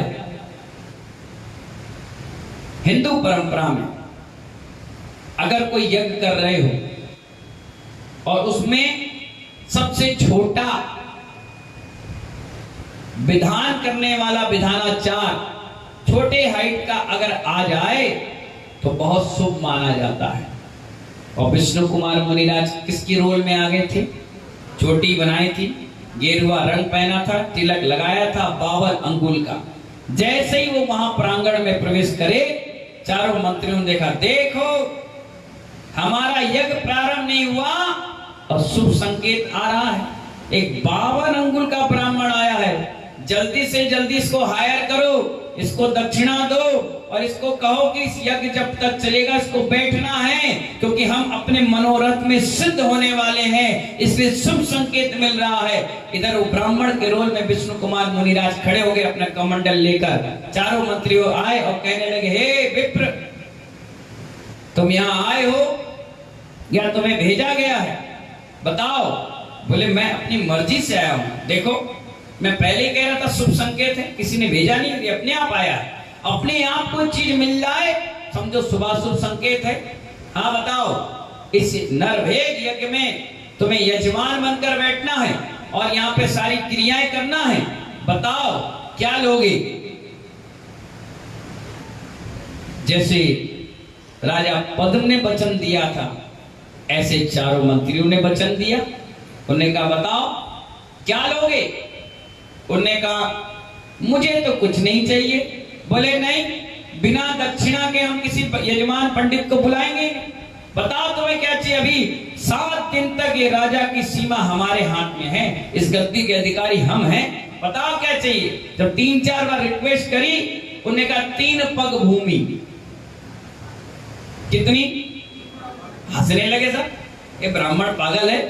हिंदू परंपरा में, अगर कोई यज्ञ कर रहे हो और उसमें सबसे छोटा विधान करने वाला विधानाचार छोटे हाइट का अगर आ जाए तो बहुत शुभ माना जाता है। और विष्णु कुमार मुनिराज किसकी रोल में आ गए थे? चोटी बनाई थी, गेरुआ रंग पहना था, तिलक लगाया था 52 अंगुल का। जैसे ही वो वहां प्रांगण में प्रवेश करे, चारों मंत्रियों ने देखा, देखो हमारा यज्ञ प्रारंभ नहीं हुआ और शुभ संकेत आ रहा है। एक 52 अंगुल का ब्राह्मण आया है, जल्दी से जल्दी इसको हायर करो, इसको दक्षिणा दो और इसको कहो कि इस यज्ञ जब तक चलेगा इसको बैठना है, क्योंकि हम अपने मनोरथ में सिद्ध होने वाले हैं, इसलिए शुभ संकेत मिल रहा है। इधर वो ब्राह्मण के रोल में विष्णु कुमार मुनिराज खड़े हो गए अपना कमंडल लेकर। चारों मंत्रियों आए और कहने लगे, हे विप्र, तुम यहाँ आए हो या तुम्हें भेजा गया है? बताओ। बोले, मैं अपनी मर्जी से आया हूं। देखो, मैं पहले ही कह रहा था शुभ संकेत है, किसी ने भेजा नहीं, ये अपने आप आया है। अपने आप कोई चीज मिल जाए समझो शुभाशुभ संकेत है। हाँ बताओ, इस नरभेद यज्ञ में तुम्हें यजमान बनकर बैठना है और यहाँ पे सारी क्रियाएं करना है। बताओ क्या लोगे? जैसे राजा पद्म ने वचन दिया था, ऐसे चारों मंत्रियों ने वचन दिया। उन्होंने कहा, बताओ क्या लोगे? उन्होंने कहा, मुझे तो कुछ नहीं चाहिए। बोले, नहीं, बिना दक्षिणा के हम किसी यजमान पंडित को बुलाएंगे। बताओ तुम्हें क्या चाहिए? अभी 7 दिन तक ये राजा की सीमा हमारे हाथ में है, इस गद्दी के अधिकारी हम हैं। बताओ क्या चाहिए? जब 3-4 बार रिक्वेस्ट करी, उन्होंने कहा 3 पग भूमि। कितनी? हंसने लगे सब, ये ब्राह्मण पागल है,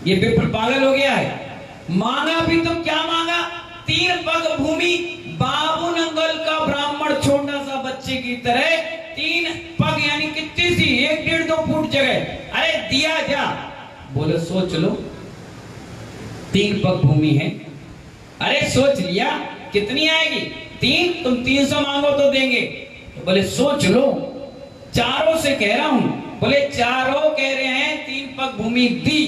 ये विप्र पागल हो गया है। मांगा भी तो क्या मांगा? 3 पग भूमि। बाबू नंगल का ब्राह्मण छोटा सा बच्चे की तरह 3 पग यानी कितनी सी 1-1.5-2 फुट जगह। अरे दिया जा। बोले, सोच लो, 3 पग भूमि है। अरे सोच लिया, कितनी आएगी? 3। तुम 300 मांगो तो देंगे। तो बोले, सोच लो, चारों से कह रहा हूं। बोले, चारों कह रहे हैं 3 पग भूमि दी।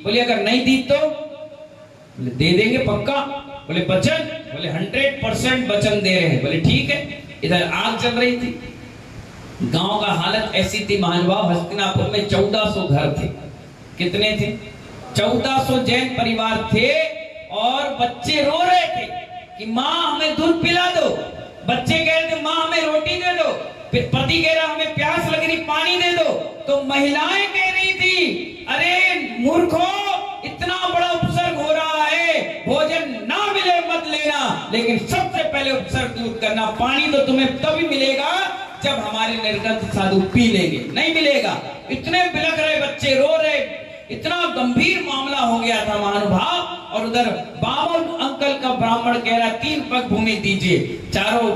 बोले, अगर नहीं दी तो? बोले, दे देंगे पक्का। बोले, वचन? बोले, 100% वचन दे रहे हैं। बोले, ठीक है। इधर आग चल रही थी, गांव का हालत ऐसी थी महानुभाव, हस्तिनापुर में 1400 घर थे। कितने थे? 1400 जैन परिवार थे और बच्चे रो रहे थे कि माँ हमें दूध पिला दो। बच्चे कह रहे थे, माँ हमें रोटी दे दो। फिर पति कह रहा, हमें प्यास लग रही, पानी दे दो। तो महिलाएं कह रही थी, अरे मूर्खो, इतना बड़ा उपसर्ग हो रहा है, भोजन ना मिले मत लेना, लेकिन सबसे पहले उपसर्ग दूर करना। पानी तो तुम्हें तभी मिलेगा जब हमारे निर्गत साधु पी लेंगे, नहीं मिलेगा। इतने बिलख रहे बच्चे, रो रहे, इतना गंभीर मामला हो गया था महानुभाव। और उधर बावन अंकल का ब्राह्मण कह रहा, 3 पग भूमि दीजिए। चारों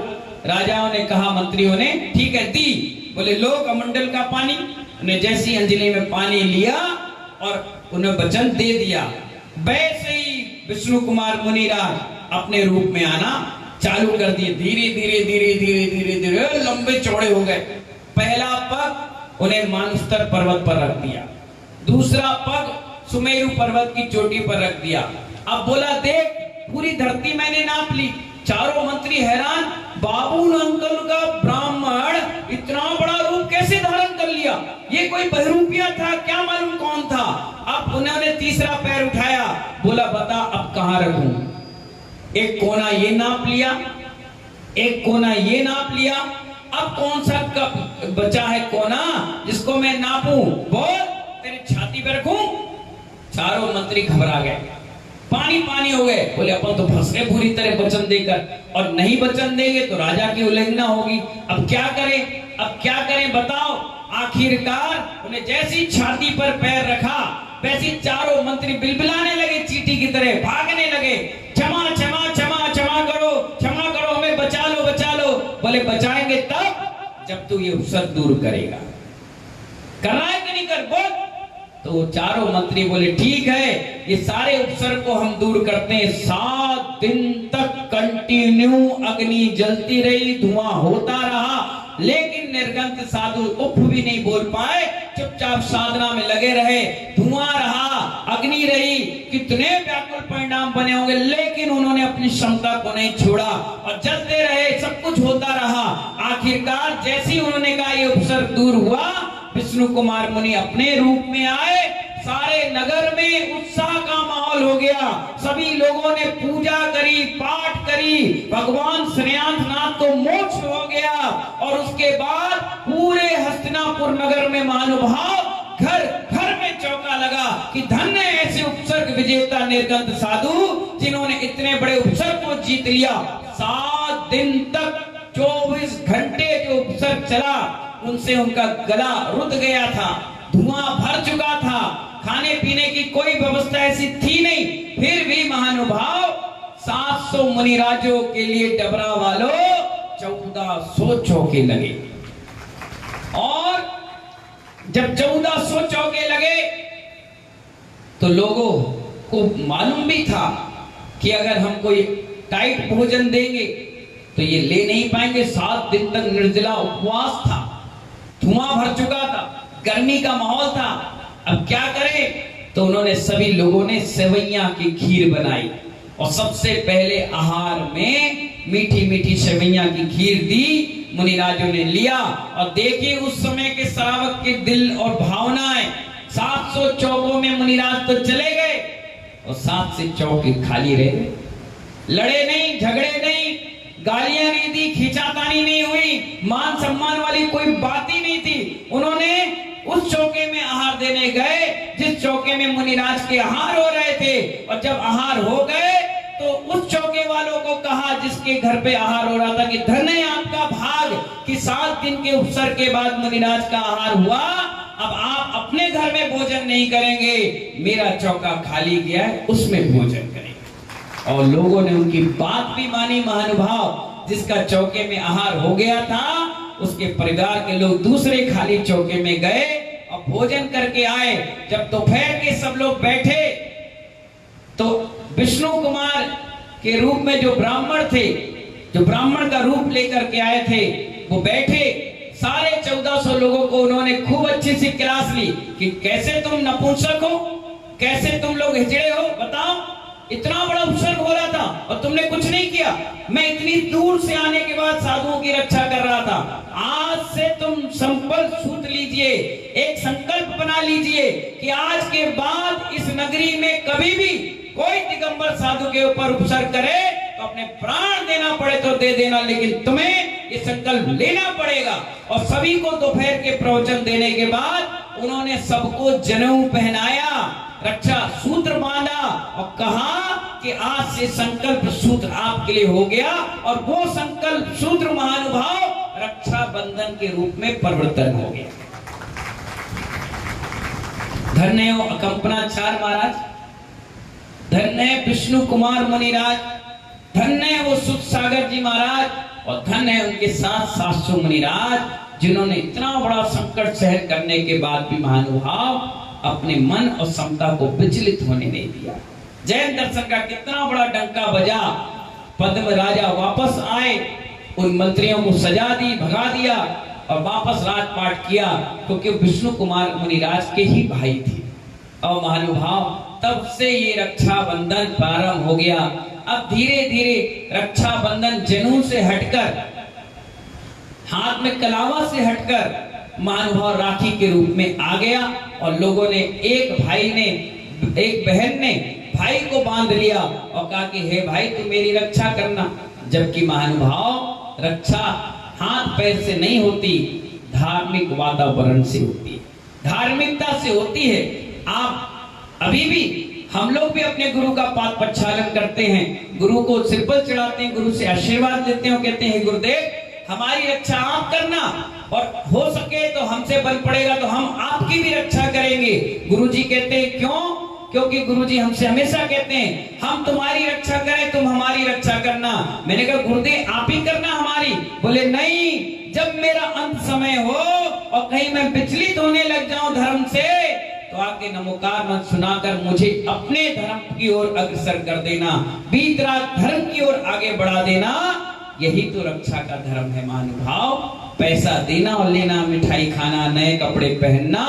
राजाओं ने कहा, मंत्रियों ने, ठीक है, दी। बोले, लो कमंडल का पानी। उन्हें जैसी अंजलि में पानी लिया और उन्हें वचन दे दिया, वैसे ही विष्णु कुमार मुनिराज अपने रूप में आना चालू कर दिए। धीरे धीरे धीरे धीरे धीरे धीरे लंबे चौड़े हो गए। पहला पग उन्हें मानस्तर पर्वत पर रख दिया, दूसरा पग सुमेरु पर्वत की चोटी पर रख दिया। अब बोला, देख, पूरी धरती मैंने नाप ली। चारों मंत्री हैरान, बाबू अंकल का ब्राह्मण इतना बड़ा रूप कैसे धारण कर लिया? ये कोई बहरूपिया था क्या? मालूम कौन था? अब उन्होंने तीसरा पैर उठाया, बोला, बता अब कहां रखूं? एक कोना ये नाप लिया, एक कोना ये नाप लिया। अब कौन सा बचा है कोना जिसको मैं नापूं? बोल, तेरी छाती पे रखूं? चारों मंत्री घबरा गए, पानी पानी हो गए। बोले, अपन तो फंस गए पूरी तरह वचन देकर, और नहीं वचन देंगे तो राजा की उल्लंघना होगी। अब क्या करें? अब क्या करें बताओ? आखिरकार उन्हें जैसी छाती पर पैर रखा, वैसी चारों मंत्री बिलबिलाने लगे, चींटी की तरह भागने लगे। क्षमा क्षमा क्षमा क्षमा करो, क्षमा करो, हमें बचा लो, बचा लो। बोले, बचाएंगे तब जब तू ये उपसर्ग दूर करेगा। कर रहा है कि नहीं कर? बोल। तो चारों मंत्री बोले, ठीक है, ये सारे उपसर्ग को हम दूर करते हैं। 7 दिन तक कंटिन्यू अग्नि जलती रही, धुआं होता रहा, लेकिन निर्गंत साधु उफ भी नहीं बोल पाए, चुपचाप साधना में लगे रहे। धुआं रहा, अग्नि रही, कितने व्याकुल परिणाम बने होंगे, लेकिन उन्होंने अपनी क्षमता को नहीं छोड़ा और जलते रहे, सब कुछ होता रहा। आखिरकार जैसे ही उन्होंने कहा ये उपसर्ग दूर हुआ, विष्णु कुमार मुनि अपने रूप में आए। सारे नगर में उत्साह का माहौल हो गया, सभी लोगों ने पूजा करी, पाठ करी, भगवान श्रेयांसनाथ को मोक्ष हो गया। और उसके बाद पूरे हस्तिनापुर नगर में महानुभाव घर घर में चौका लगा कि धन्य ऐसे उपसर्ग विजेता निर्गंत साधु जिन्होंने इतने बड़े उपसर्ग को जीत लिया। 7 दिन तक 24 घंटे जो उपसर्ग चला, उनसे उनका गला रुध गया था, धुआं भर चुका था, खाने पीने की कोई व्यवस्था ऐसी थी नहीं। फिर भी महानुभाव 700 मुनिराजों के लिए डबरा वालों 1400 चौके लगे। और जब 1400 चौके लगे तो लोगों को मालूम भी था कि अगर हम कोई टाइट भोजन देंगे तो ये ले नहीं पाएंगे। 7 दिन तक निर्जला उपवास था, धुआं भर चुका था, गर्मी का माहौल था। अब क्या करें? तो उन्होंने सभी लोगों ने सेवैया की खीर बनाई और सबसे पहले आहार में मीठी मीठी सेवैया की खीर दी। मुनिराजों ने लिया और देखिए उस समय के श्रावक के दिल और भावनाएं। 700 चौकों में मुनिराज तो चले गए और 7 से चौके खाली रह गए। लड़े नहीं, झगड़े नहीं, गालियां नहीं दी, खींचातानी नहीं हुई, मान सम्मान वाली कोई बात ही नहीं थी। उन्होंने उस चौके में आहार देने गए जिस चौके में मुनिराज के आहार हो रहे थे। और जब आहार हो गए तो उस चौके वालों को कहा जिसके घर पे आहार हो रहा था कि धन्य है आपका भाग कि 7 दिन के उपसर्ग के बाद मुनिराज का आहार हुआ। अब आप अपने घर में भोजन नहीं करेंगे, मेरा चौका खाली गया है उसमें भोजन करेंगे। और लोगों ने उनकी बात भी मानी। महानुभाव जिसका चौके में आहार हो गया था उसके परिवार के लोग दूसरे खाली चौके में गए और भोजन करके आए। जब दोपहर के सब लोग बैठे तो विष्णु कुमार के रूप में जो ब्राह्मण थे, जो ब्राह्मण का रूप लेकर के आए थे, वो बैठे। सारे 1400 लोगों को उन्होंने खूब अच्छी सी क्लास ली कि कैसे तुम नपुंसक हो, कैसे तुम लोग हिजड़े हो, बताओ। इतना बड़ा उपसर्ग हो रहा था और तुमने कुछ नहीं किया। मैं इतनी दूर से आने के बाद साधुओं की रक्षा कर रहा था। आज से तुम संकल्प सूत्र लीजिए, एक संकल्प बना लीजिए कि आज के बाद इस नगरी में कभी भी कोई दिगंबर साधु के ऊपर उपसर्ग करे तो अपने प्राण देना पड़े तो दे देना, लेकिन तुम्हें ये संकल्प लेना पड़ेगा। और सभी को दोपहर के प्रवचन देने के बाद उन्होंने सबको जनेऊ पहनाया, रक्षा सूत्र बांधा और कहा कि आज से संकल्प सूत्र आपके लिए हो गया। और वो संकल्प सूत्र महानुभाव रक्षा बंधन के रूप में परिवर्तन हो गया। धन्य हो अकंपनाचार्य महाराज, धन्य है विष्णु कुमार मुनिराज, धन्य है वो सुख सागर जी महाराज और धन्य है उनके साथ 700 मुनिराज जिन्होंने इतना बड़ा संकट सहन करने के बाद भी महानुभाव अपने मन और समता को विचलित होने नहीं दिया। जैन दर्शन का कितना बड़ा डंका बजा। पद्म राजा वापस आए, उन मंत्रियों को सजा दी, भगा दिया और वापस राजपाट किया क्योंकि विष्णु कुमार मुनिराज के ही भाई थे। और महानुभाव तब से ये रक्षा बंधन प्रारंभ हो गया। अब धीरे धीरे रक्षा बंधन जनेऊ से हटकर, हाथ में कलावा से हटकर महानुभाव राखी के रूप में आ गया। और लोगों ने, एक भाई ने, एक बहन ने भाई को बांध लिया और कहा कि हे भाई तू मेरी रक्षा करना। जबकि महानुभाव रक्षा हाथ पैर से नहीं होती, धार्मिक वातावरण से होती है, धार्मिकता से होती है। आप अभी भी, हम लोग भी अपने गुरु का पाद प्रक्षालन करते हैं, गुरु को सिर पर चढ़ाते हैं, गुरु से आशीर्वाद लेते हैं, कहते हैं गुरुदेव हमारी रक्षा आप करना और हो सके तो हमसे बल पड़ेगा तो हम आपकी भी रक्षा करेंगे। गुरुजी कहते हैं क्यों? क्योंकि गुरुजी हमसे हमेशा कहते हैं हम तुम्हारी रक्षा करें, तुम हमारी रक्षा करना। मैंने कहा गुरुदेव आप ही करना हमारी। बोले नहीं, जब मेरा अंत समय हो और कहीं मैं विचलित होने लग जाऊं धर्म से तो आके नमोकार मत सुनाकर मुझे अपने धर्म की ओर अग्रसर कर देना, बीत रात धर्म की ओर आगे बढ़ा देना। यही तो रक्षा का धर्म है महानुभाव। पैसा देना और लेना, मिठाई खाना, नए कपड़े पहनना,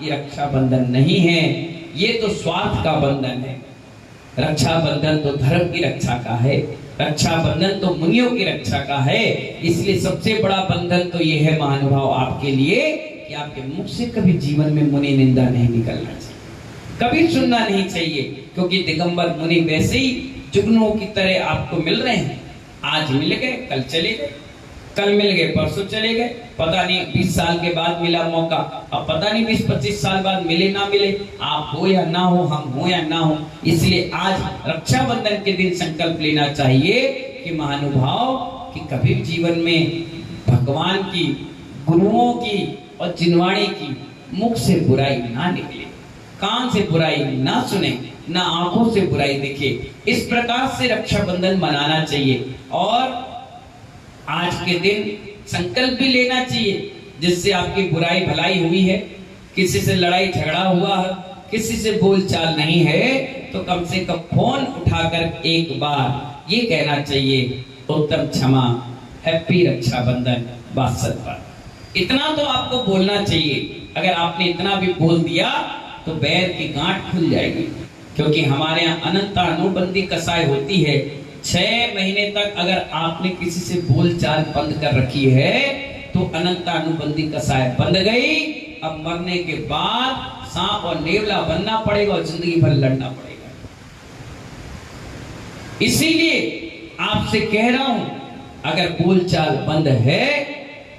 ये रक्षा बंधन नहीं है, ये तो स्वार्थ का बंधन है। रक्षा बंधन तो धर्म की रक्षा का है, रक्षा बंधन तो मुनियों की रक्षा का है। इसलिए सबसे बड़ा बंधन तो ये है महानुभाव आपके लिए कि आपके मुख से कभी जीवन में मुनि निंदा नहीं निकलना चाहिए, कभी सुनना नहीं चाहिए। क्योंकि दिगंबर मुनि वैसे ही जुगनुओं की तरह आपको मिल रहे हैं। आज मिल गए, कल चले गए, कल मिल गए, परसों चले गए, पता नहीं 20 साल के बाद मिला मौका, अब पता नहीं 20-25 साल बाद मिले ना मिले, आप हो या ना हो, हम हो या ना हो। इसलिए आज रक्षाबंधन के दिन संकल्प लेना चाहिए कि महानुभाव कि कभी जीवन में भगवान की, गुरुओं की और जिनवाणी की मुख से बुराई ना निकले, कान से बुराई ना सुने, ना आंखों से बुराई दिखे। इस प्रकार से रक्षाबंधन मनाना चाहिए और आज के दिन संकल्प भी लेना चाहिए, जिससे आपकी बुराई भलाई हुई है, किसी से लड़ाई झगड़ा हुआ है, किसी से बोलचाल नहीं है, तो कम से कम फोन उठाकर एक बार ये कहना चाहिए, उत्तम क्षमा, हैप्पी रक्षाबंधन वात्सल पर। इतना तो आपको बोलना चाहिए। अगर आपने इतना भी बोल दिया तो बैर की गांठ खुल जाएगी, क्योंकि हमारे यहाँ अनंतानुबंधी कसाई होती है। 6 महीने तक अगर आपने किसी से बोलचाल बंद कर रखी है तो अनंतानुबंधी कसाई बंद गई। अब मरने के बाद सांप और नेवला बनना पड़ेगा और जिंदगी भर लड़ना पड़ेगा। इसीलिए आपसे कह रहा हूं, अगर बोलचाल बंद है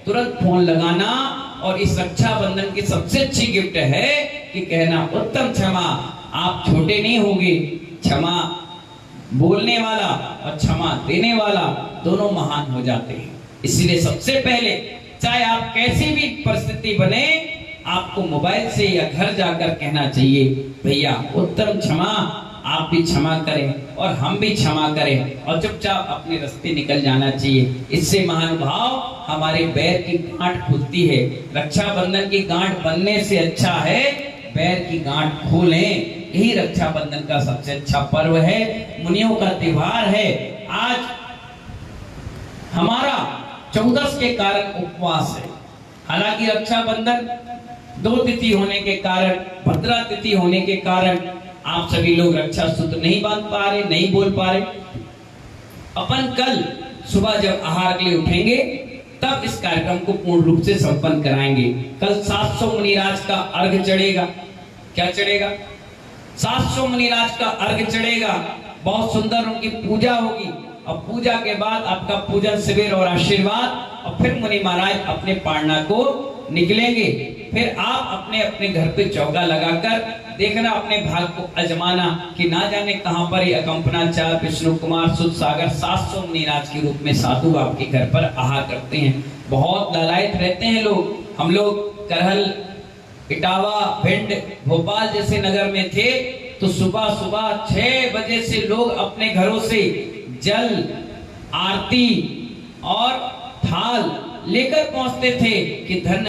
तुरंत फोन लगाना। और इस रक्षाबंधन की सबसे अच्छी गिफ्ट है कि कहना, उत्तम क्षमा। आप छोटे नहीं होंगे। क्षमा बोलने वाला और क्षमा देने वाला दोनों महान हो जाते हैं। इसलिए सबसे पहले, चाहे आप कैसी भी परिस्थिति बने, आपको मोबाइल से या घर जाकर कहना चाहिए, भैया उत्तम क्षमा, आप भी क्षमा करें और हम भी क्षमा करें, और चुपचाप अपने रास्ते निकल जाना चाहिए। इससे महानुभाव हमारे बैर की गांठ खुलती है। रक्षाबंधन की गांठ बनने से अच्छा है बैर की गांठ खोलें। यही रक्षाबंधन का सबसे अच्छा पर्व है, मुनियों का त्योहार है। आज हमारा 14 के कारण उपवास है। हालांकि रक्षाबंधन 2 तिथि होने के कारण, भद्रा तिथि होने के कारण आप सभी लोग रक्षा सूत्र नहीं बांध पा रहे, नहीं बोल पा रहे। अपन कल सुबह जब आहार के लिए उठेंगे तब इस कार्यक्रम को पूर्ण रूप से संपन्न कराएंगे। कल 700 मुनिराज का अर्घ चढ़ेगा। क्या चढ़ेगा? 700 मुनिराज का अर्घ चढ़ेगा। बहुत सुंदर उनकी पूजा होगी और पूजा के बाद आपका पूजन शिविर और आशीर्वाद, और फिर मुनि महाराज अपने पारना को निकलेंगे। फिर आप अपने अपने घर पे चौका लगाकर देखना, अपने भाग को अजमाना कि ना जाने कहां पर ये अकंपनाचार्य विष्णु कुमार सुध सागर 700 मुनिराज के रूप में साधु आपके घर पर आहार करते हैं। बहुत लालायित रहते हैं लोग। हम लोग करहल, इटावा, भिंड, भोपाल जैसे नगर में थे तो सुबह सुबह 6 बजे से लोग अपने घरों से जल, आरती और थाल लेकर पहुंचते थे कि धन्य